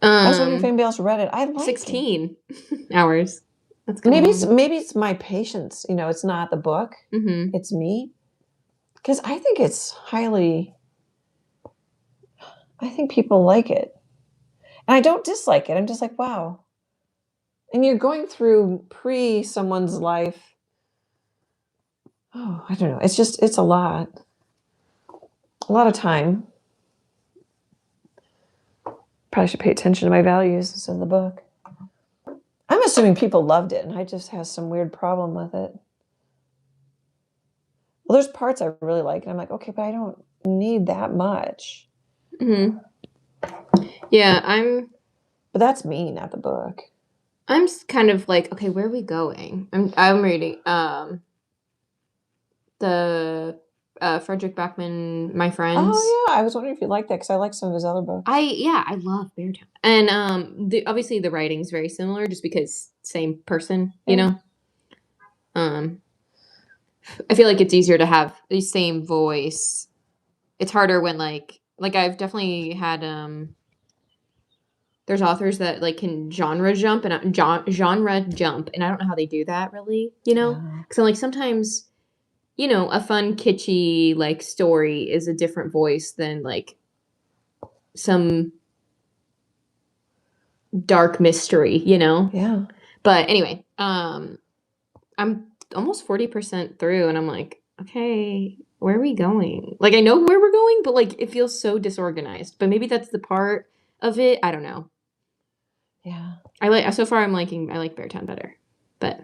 I was wondering if anybody else read it. I like 16 hours. That's maybe it's my patience. You know, it's not the book. Mm-hmm. It's me. Because I think it's I think people like it. And I don't dislike it. I'm just like, wow. And you're going through someone's life. Oh, I don't know. It's a lot. A lot of time. Probably should pay attention to my values instead of the book. I'm assuming people loved it, and I just have some weird problem with it. Well, there's parts I really like, and I'm like, okay, but I don't need that much. Mm-hmm. Yeah, But that's me, not the book. I'm kind of like, okay, where are we going? I'm reading the Frederick Backman, My Friends. Oh yeah, I was wondering if you liked that because I like some of his other books. I love Beartown, and obviously the writing's very similar, just because same person, you know. I feel like it's easier to have the same voice. It's harder when like I've definitely had there's authors that like can genre jump, and I don't know how they do that really, you know, because I'm like sometimes, you know, a fun kitschy like story is a different voice than like some dark mystery, you know. Yeah. But anyway, I'm almost 40% through, and I'm like, okay, where are we going? Like, I know where we're going, but like it feels so disorganized. But maybe that's the part of it. I don't know. Yeah. I like Beartown better, but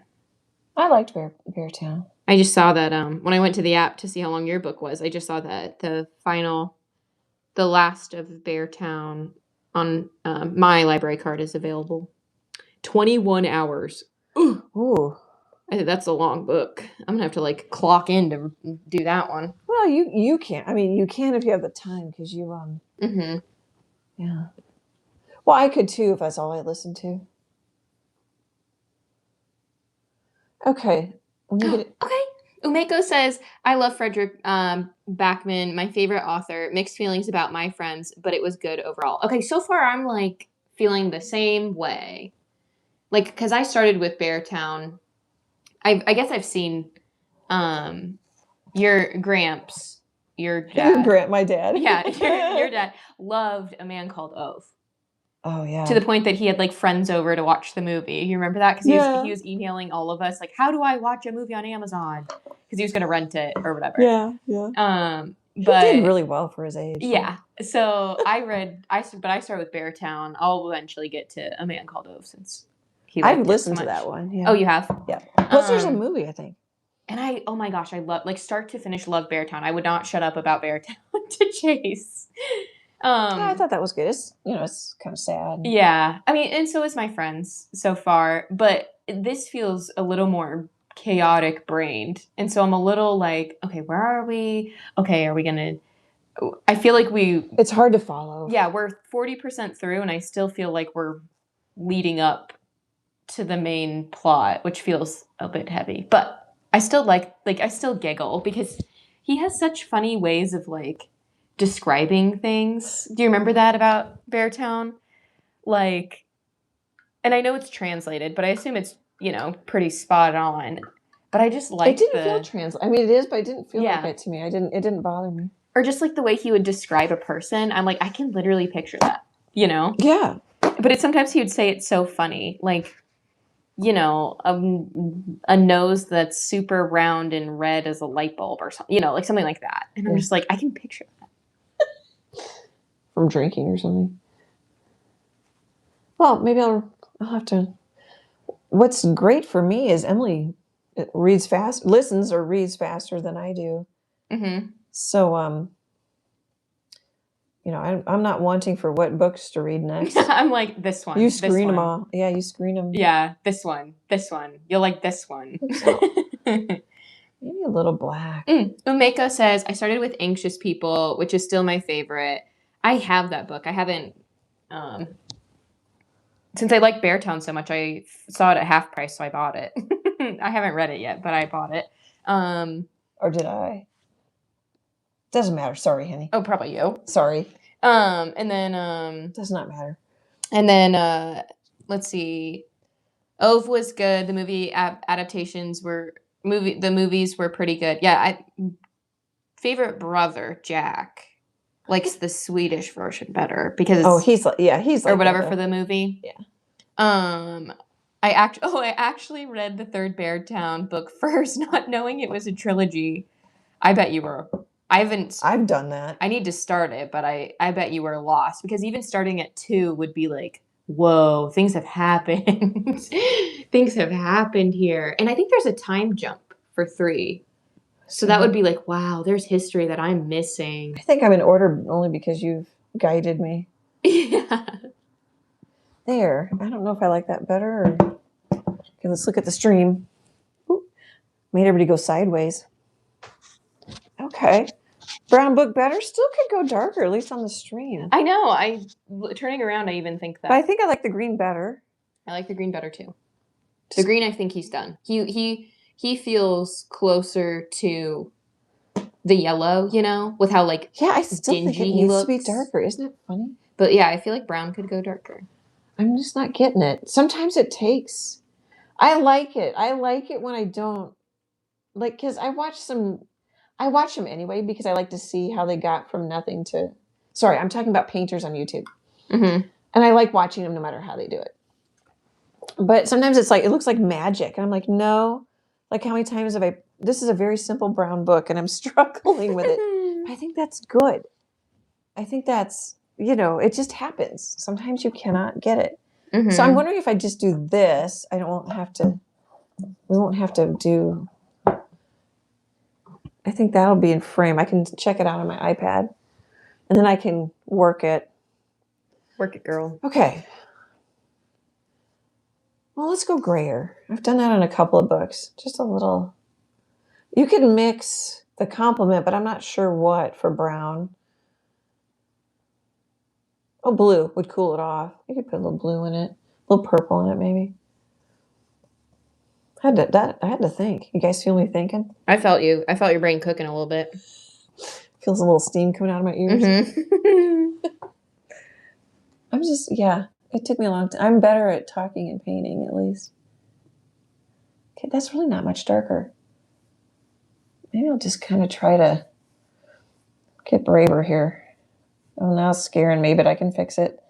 I liked Beartown. I just saw that when I went to the app to see how long your book was, I just saw that the last of Beartown on my library card is available. 21 hours. Ooh. I think that's a long book. I'm gonna have to like clock in to do that one. Well, you can't. I mean, you can if you have the time because you Mm-hmm. Yeah. Well, I could too if that's all I listened to. Okay. When you get it. Okay. Umeko says, I love Frederick Backman, my favorite author. Mixed feelings about My Friends, but it was good overall. Okay, so far I'm like feeling the same way. Like, because I started with Beartown. I guess I've seen your Gramps, your dad. My dad. Yeah, your dad loved A Man Called Ove. Oh yeah. To the point that he had like friends over to watch the movie. You remember that? Because he was emailing all of us like, how do I watch a movie on Amazon? Because he was going to rent it or whatever. Yeah. But he did really well for his age. Yeah. So I started with Beartown. I'll eventually get to A Man Called Ove since he liked I've listened it so to much. that one. Yeah. Oh, you have? Yeah. Plus, there's a movie, I think. And oh my gosh, I love, like, start to finish, love Beartown. I would not shut up about Beartown to Chase. Yeah, I thought that was good. It's, it's kind of sad. Yeah. I mean, and so is My Friends so far, but this feels a little more chaotic brained. And so I'm a little like, okay, where are we? Okay, are we going to, I feel like it's hard to follow. Yeah, we're 40% through and I still feel like we're leading up to the main plot, which feels a bit heavy. But I still I still giggle because he has such funny ways of like describing things. Do you remember that about Beartown? Like, and I know it's translated, but I assume it's, pretty spot on. But I just like it didn't feel translated. I mean, it is, but it didn't feel Yeah. like it to me. It didn't bother me. Or just like the way he would describe a person. I'm like, I can literally picture that, Yeah. But sometimes he would say it's so funny. Like, a nose that's super round and red as a light bulb or something, like something like that. And I'm just like, I can picture that. From drinking or something. Well, maybe I'll have to. What's great for me is Emily listens or reads faster than I do. Mm-hmm. So, I'm not wanting for what books to read next. I'm like, this one. You screen them all. Yeah, you screen them. Yeah, this one. You'll like this one. Maybe a little black. Umeko says, I started with Anxious People, which is still my favorite. I have that book. I haven't, since I like Beartown so much, I saw it at half price, so I bought it. I haven't read it yet, but I bought it. Or did I? Doesn't matter. Sorry, honey. Oh, probably you. Sorry. And then does not matter. And then let's see. Ove was good. The movie adaptations the movies were pretty good. Yeah, favorite brother, Jack, likes the Swedish version better because he's like or whatever for the movie. Yeah. I actually read the third Beartown book first, not knowing it was a trilogy. I bet you were. I've done that. I need to start it, but I bet you were lost because even starting at 2 would be like, whoa, things have happened. Things have happened here. And I think there's a time jump for 3. So that would be like, wow, there's history that I'm missing. I think I'm in order only because you've guided me. Yeah. There. I don't know if I like that better. Okay, let's look at the stream. Ooh, made everybody go sideways. Okay. Brown book better. Still could go darker, at least on the stream. I know. Turning around, I even think that. But I think I like the green better. I like the green better too. The green, I think he's done. He feels closer to the yellow, with how like I still think it needs to be darker. Isn't it funny? But yeah, I feel like brown could go darker. I'm just not getting it. Sometimes it takes. I like it. I like it when I don't like because I watch them anyway because I like to see how they got from nothing to. Sorry, I'm talking about painters on YouTube, and I like watching them no matter how they do it. But sometimes it's like it looks like magic, and I'm like, no. Like how many times have I? This is a very simple brown book, and I'm struggling with it. I think that's good. I think that's it just happens. Sometimes you cannot get it. So I'm wondering if I just do this, I won't have to. We won't have to do. I think that'll be in frame. I can check it out on my iPad, and then I can work it. Work it, girl. Okay. Well, let's go grayer. I've done that on a couple of books. Just a little. You could mix the complement, but I'm not sure what for brown. Oh, blue would cool it off. You could put a little blue in it, a little purple in it, maybe. I had to think. You guys feel me thinking? I felt you. I felt your brain cooking a little bit. Feels a little steam coming out of my ears. I'm just, yeah. It took me a long time. I'm better at talking and painting, at least. Okay, that's really not much darker. Maybe I'll just kind of try to get braver here. Oh, now it's scaring me, but I can fix it.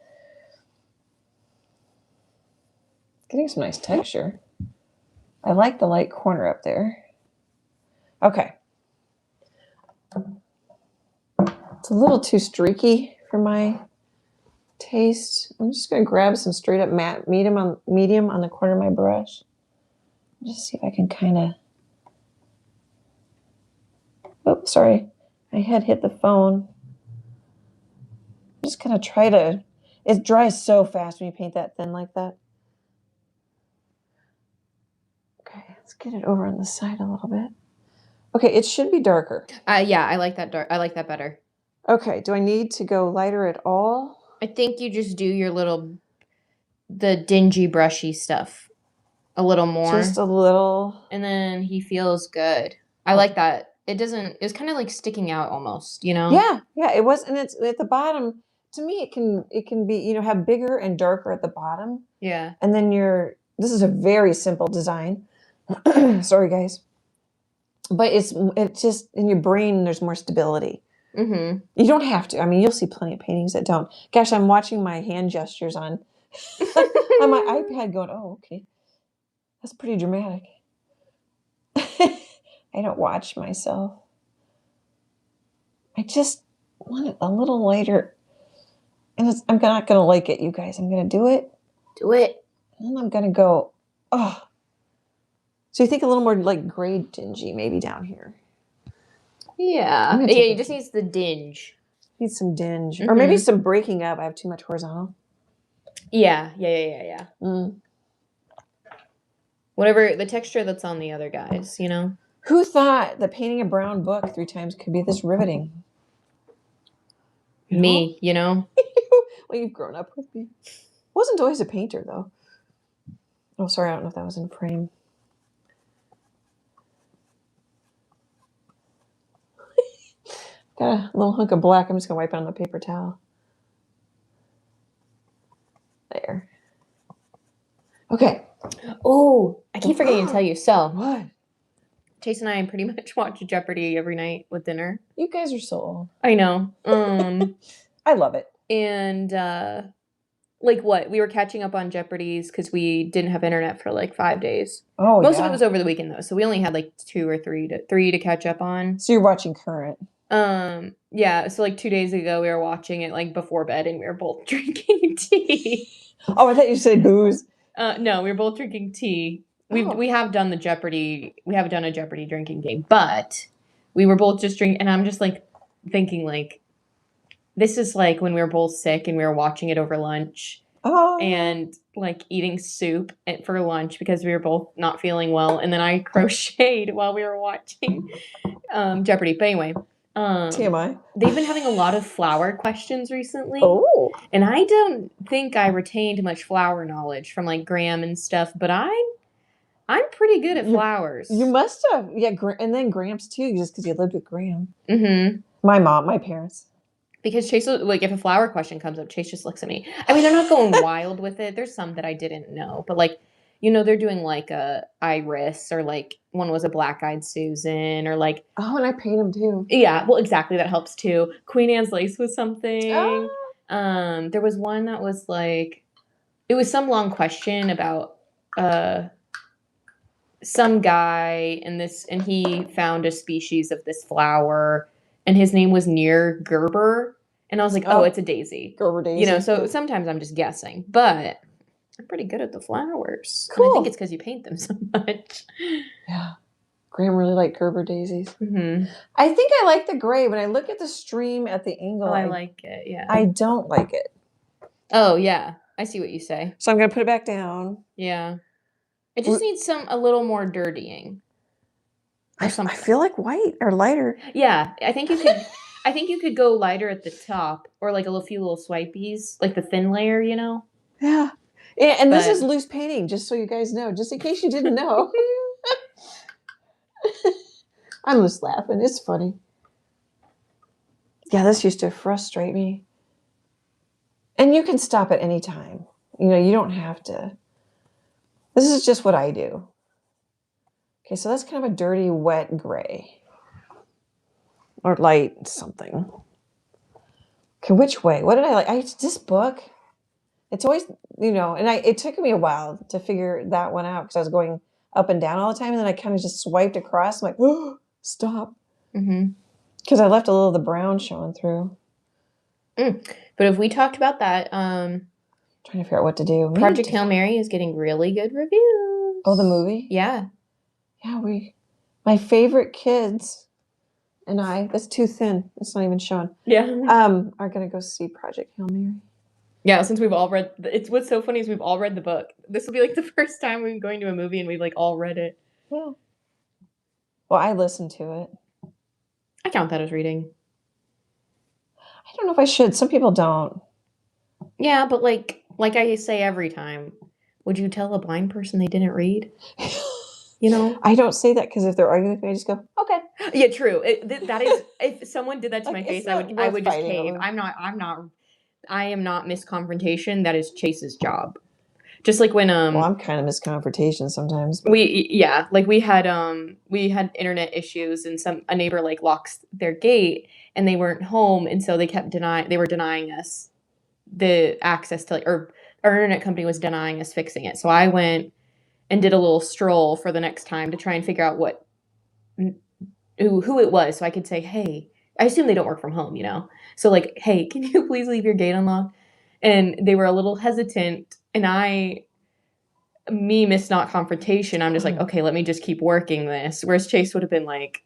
Getting some nice texture. I like the light corner up there. Okay. It's a little too streaky for my taste. I'm just going to grab some straight up matte medium on the corner of my brush. Just see if I can kind of. Oh, sorry. My head hit the phone. I'm just going to try to. It dries so fast when you paint that thin like that. Okay, let's get it over on the side a little bit. Okay, it should be darker. Yeah, I like that dark. I like that better. Okay, do I need to go lighter at all? I think you just do your the dingy brushy stuff a little more. Just a little. And then he feels good. I like that. It was kind of like sticking out almost, you know? Yeah, it was. And it's at the bottom. To me, it can be, have bigger and darker at the bottom. Yeah. And then this is a very simple design. Sorry, guys. But it's just in your brain, there's more stability. Mm-hmm. You don't have to. I mean, you'll see plenty of paintings that don't. Gosh, I'm watching my hand gestures on my iPad going, oh, okay. That's pretty dramatic. I don't watch myself. I just want it a little lighter. And I'm not going to like it, you guys. I'm going to do it. Do it. And then I'm going to go, oh. So you think a little more like gray dingy maybe down here. Yeah. Yeah, you just needs the dinge. Needs some dinge. Mm-hmm. Or maybe some breaking up. I have too much horizontal. Yeah. Mm. Whatever, the texture that's on the other guys, Who thought that painting a brown book 3 times could be this riveting? Me. Well, you've grown up with me. Wasn't always a painter, though. Oh, sorry. I don't know if that was in frame. Got a little hunk of black. I'm just going to wipe it on the paper towel. There. Okay. Oh, I keep forgetting to tell you. So, what? Chase and I pretty much watch Jeopardy every night with dinner. You guys are so old. I know. I love it. And, we were catching up on Jeopardy's because we didn't have internet for 5 days. Oh, Most of it was over the weekend, though. So we only had 2 or 3 to catch up on. So you're watching current. Yeah. So 2 days ago, we were watching it before bed and we were both drinking tea. Oh, I thought you said booze. No, we were both drinking tea. We have done the Jeopardy. We haven't done a Jeopardy drinking game, but we were both just drinking. And I'm just thinking this is when we were both sick and we were watching it over lunch. Oh. And eating soup for lunch because we were both not feeling well. And then I crocheted while we were watching Jeopardy. But anyway. TMI. They've been having a lot of flower questions recently. Oh. And I don't think I retained much flower knowledge from Graham and stuff, but I'm pretty good at flowers. You must have. Yeah, and then Gramps too, just because you lived with Graham. Mm-hmm. My mom, my parents. Because Chase, if a flower question comes up, Chase just looks at me. I mean, they're not going wild with it. There's some that I didn't know, but they're doing a iris or one was a black-eyed Susan or oh, and I paint them too. Yeah, well, exactly. That helps too. Queen Anne's lace was something. Oh. There was one that was it was some long question about some guy and he found a species of this flower and his name was Near Gerber. And I was oh, it's a daisy. Gerber daisy. So sometimes I'm just guessing, but I'm pretty good at the flowers. Cool. And I think it's because you paint them so much. Yeah. Graham really liked Gerber daisies. Mm-hmm. I think I like the gray. When I look at the stream at the angle, I like it, yeah. I don't like it. Oh, yeah. I see what you say. So I'm going to put it back down. Yeah. It just needs a little more dirtying. I feel like white or lighter. Yeah, I think you could. I think you could go lighter at the top, or like a few little swipies, like the thin layer, you know. Yeah, and this is loose painting, just so you guys know, just in case you didn't know. I'm just laughing. It's funny. Yeah, this used to frustrate me. And you can stop at any time. You know, you don't have to. This is just what I do. Okay, so that's kind of a dirty, wet gray. Or light something. Okay, which way? What did I like? This book, it's always, you know, and it took me a while to figure that one out because I was going up and down all the time. And then I kind of just swiped across. I'm like, oh, stop. Because I left a little of the brown showing through. But if we talked about that, trying to figure out what to do. Project Hail Mary is getting really good reviews. Oh, the movie? Yeah. Yeah, my favorite kids and I, that's too thin. It's not even showing. Yeah. Are going to go see Project Hail Mary. Yeah, since we've all read, what's so funny is we've all read the book. This will be like the first time we're going to a movie and we've like all read it. Yeah. Well, I listened to it. I count that as reading. I don't know if I should. Some people don't. Yeah, but like I say every time, would you tell a blind person they didn't read? You know? I don't say that because if they're arguing with me, I just go, okay. Yeah, true. That is, if someone did that to my face, I would just cave. I am not Miss Confrontation. That is Chase's job. Just like when well, I'm kind of Miss Confrontation sometimes. But. We had internet issues and a neighbor like locks their gate and they weren't home and so they were denying us the access to or our internet company was denying us fixing it. So I went and did a little stroll for the next time to try and figure out who it was so I could say, hey, I assume they don't work from home, you know? So like, hey, can you please leave your gate unlocked? And they were a little hesitant and Miss Not Confrontation, I'm just like, okay, let me just keep working this. Whereas Chase would have been like,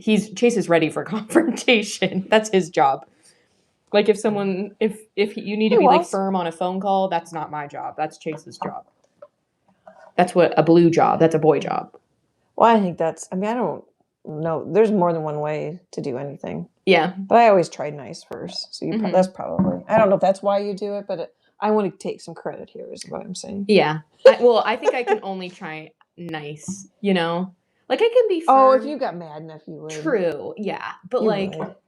Chase is ready for confrontation. That's his job. Like if you need to be like firm on a phone call, that's not my job. That's Chase's job. That's a blue job. That's a boy job. Well, I think I don't know. There's more than one way to do anything. Yeah. But I always try nice first. So that's probably, I don't know if that's why you do it, but I want to take some credit here is what I'm saying. Yeah. I think I can only try nice, you know? Like I can be firm. Oh, if you got mad enough, you would. True. Yeah. But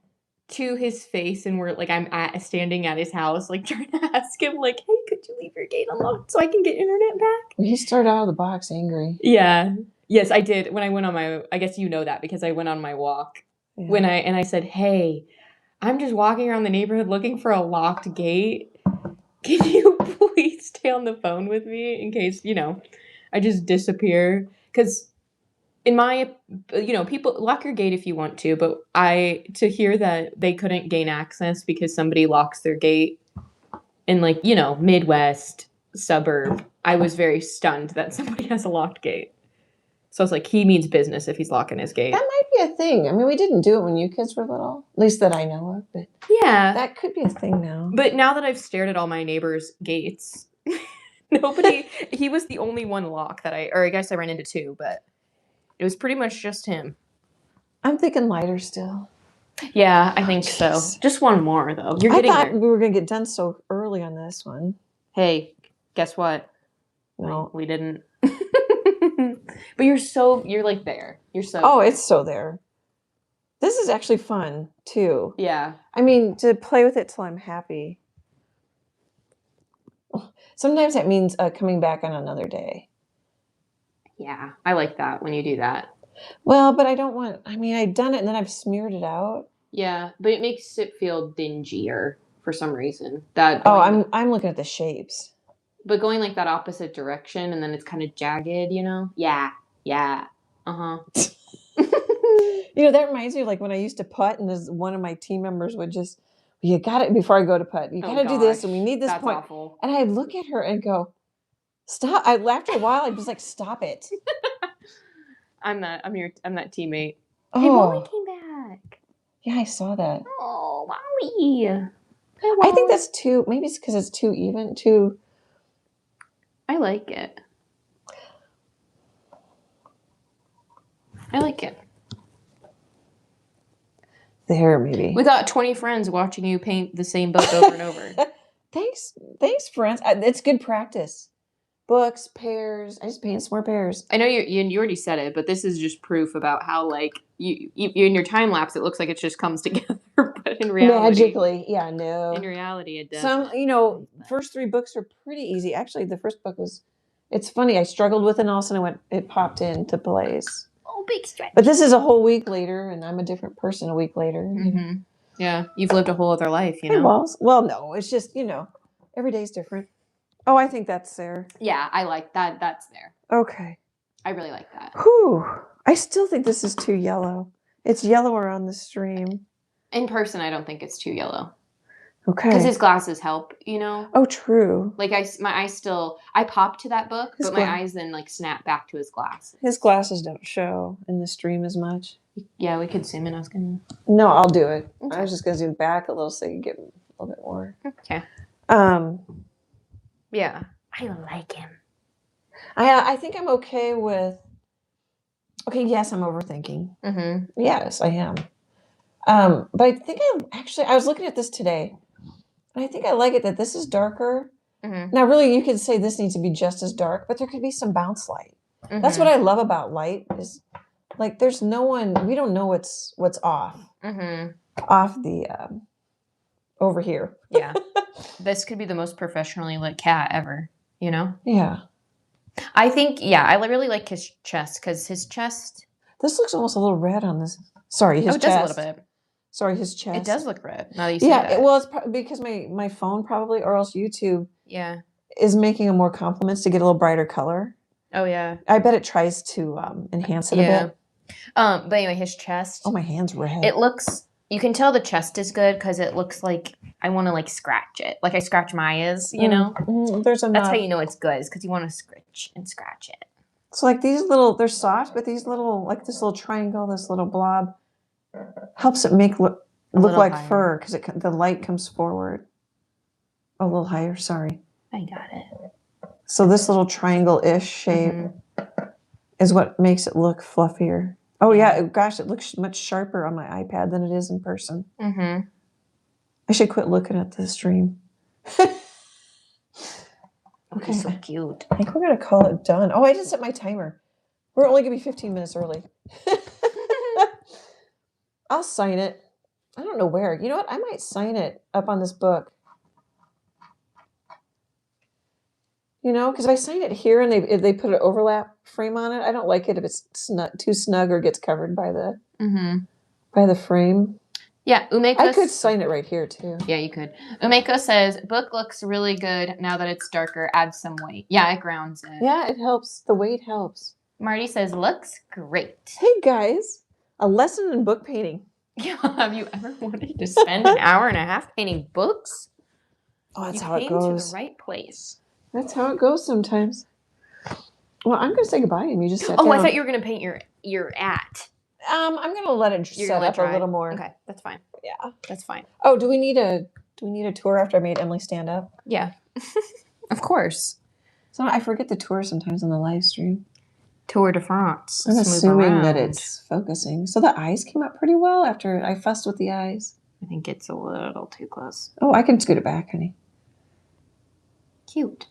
to his face and I'm standing at his house, like trying to ask him like, hey, could you leave your gate unlocked so I can get internet back? He started out of the box angry. Yeah. Yes, I did. When I went on I guess you know that because I went on my walk. Yeah. I said, hey, I'm just walking around the neighborhood looking for a locked gate. Can you please stay on the phone with me in case, you know, I just disappear? Because people lock your gate if you want to, but to hear that they couldn't gain access because somebody locks their gate in Midwest suburb, I was very stunned that somebody has a locked gate. So I was like, he means business if he's locking his gate. That might be a thing. I mean, we didn't do it when you kids were little, at least that I know of. But yeah, that could be a thing now. But now that I've stared at all my neighbors' gates, he was the only one locked I guess I ran into two, but it was pretty much just him. I'm thinking lighter still. Yeah, I think so. Just one more, though. I thought we were going to get done so early on this one. Hey, guess what? No. We didn't. But you're like there. You're so Oh, it's so there. This is actually fun, too. Yeah. I mean, to play with it till I'm happy. Sometimes that means coming back on another day. Yeah, I like that when you do that. Well, but I've done it and then I've smeared it out. Yeah, but it makes it feel dingier for some reason. I'm looking at the shapes. But going like that opposite direction and then it's kind of jagged, you know? Yeah. Uh-huh. That reminds me of like when I used to putt and one of my team members would just, you got it before I go to putt. You got to do this and we need this point. Awful. And I'd look at her and go, stop. After a while, I'd just like, stop it. I'm that teammate. Oh. Hey, Wally came back. Yeah, I saw that. Oh, Wally. Hey, Wally. I think that's maybe it's because it's too even, I like it. I like it. There, maybe. We got 20 friends watching you paint the same book over and over. Thanks, friends. It's good practice. Books, pairs. I just paint some more pairs. I know you already said it, but this is just proof about how like you in your time lapse it looks like it just comes together, but in reality, magically, yeah, no. In reality, it does. Some, first 3 books are pretty easy. Actually, the first book was. It's funny. I struggled with it, and all of a sudden it popped into place. Oh, big stretch. But this is a whole week later, and I'm a different person a week later. Mm-hmm. Yeah, you've lived a whole other life, you know. Well, no, it's just every day's different. Oh, I think that's there. Yeah, I like that. That's there. Okay. I really like that. Whew. I still think this is too yellow. It's yellower on the stream. In person, I don't think it's too yellow. Okay. Because his glasses help, Oh, true. Like my eyes still, I pop to that book, but my eyes then like snap back to his glasses. His glasses don't show in the stream as much. Yeah, we could zoom in. I was gonna. No, I'll do it. Okay. I was just gonna zoom back a little so you get a little bit more. Okay. Yeah, I like him. I think I'm okay with. Okay, yes, I'm overthinking. Mm-hmm. Yes, I am. But I think I was looking at this today, and I think I like it that this is darker. Mm-hmm. Now, really, you could say this needs to be just as dark, but there could be some bounce light. Mm-hmm. That's what I love about light is, like, there's no one. We don't know what's off. Mm-hmm. Off the over here. Yeah, this could be the most professionally lit cat ever. Yeah. I think, I really like his chest because his chest. This looks almost a little red on this. Sorry, his chest. It does a little bit. Sorry, his chest. It does look red. Now that you say that. Well, it's because my phone probably, or else YouTube. Yeah. Is making him more compliments to get a little brighter color. Oh yeah. I bet it tries to enhance it a bit. But anyway, his chest. Oh, my hand's red. It looks. You can tell the chest is good because it looks like I want to like scratch it, like I scratch Maya's. There's enough. That's how you know it's good, is because you want to scratch it. So like these they're soft, but these little, like this little triangle, this little blob, helps it look like higher. Fur because the light comes forward. A little higher. Sorry. I got it. So this little triangle-ish shape is what makes it look fluffier. Oh yeah, gosh, it looks much sharper on my iPad than it is in person. Mm-hmm. I should quit looking at the stream. Okay, so cute. I think we're gonna call it done. Oh, I didn't set my timer. We're only gonna be 15 minutes early. I'll sign it. I don't know where. You know what? I might sign it up on this book. Because if I sign it here and if they put an overlap frame on it, I don't like it if it's too snug or gets covered by the frame. Yeah, Umeko. I could sign it right here too. Yeah, you could. Umeko says, book looks really good now that it's darker. Add some weight. Yeah, it grounds it. Yeah, it helps. The weight helps. Marty says, looks great. Hey guys, a lesson in book painting. Yeah, have you ever wanted to spend an hour and a half painting books? Oh, that's how it goes. You came to the right place. That's how it goes sometimes. Well, I'm going to say goodbye, and you just sat down. I thought you were going to paint your at. I'm going to let it set up a little more. Okay, that's fine. Yeah, that's fine. Oh, do we need a tour after I made Emily stand up? Yeah, of course. So I forget the tour sometimes on the live stream. Tour de France. I'm assuming that it's focusing. So the eyes came out pretty well after I fussed with the eyes. I think it's a little too close. Oh, I can scoot it back, honey. Cute.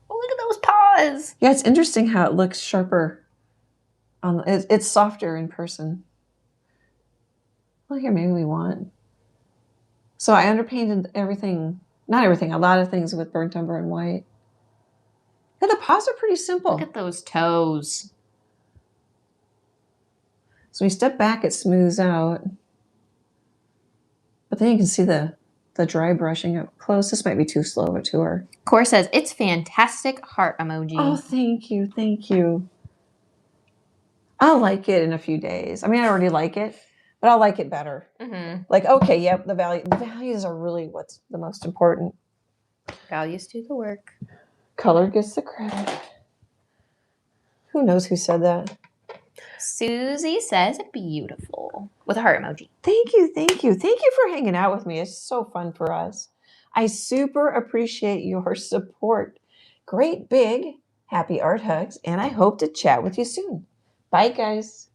Oh, look at those paws. Yeah, it's interesting how it looks sharper. It's softer in person. Well, here, maybe we want. So I underpainted everything. Not everything. A lot of things with burnt umber and white. Yeah, the paws are pretty simple. Look at those toes. So we step back, it smooths out. But then you can see the dry brushing up close. This might be too slow of a tour. Core says, it's fantastic heart emoji. Oh, thank you. Thank you. I'll like it in a few days. I mean, I already like it, but I'll like it better. Mm-hmm. Like, okay, yep, the values are really what's the most important. Values do the work. Color gets the credit. Who knows who said that? Susie says beautiful with a heart emoji. Thank you. Thank you. Thank you for hanging out with me. It's so fun for us. I super appreciate your support. Great big happy art hugs, and I hope to chat with you soon. Bye, guys.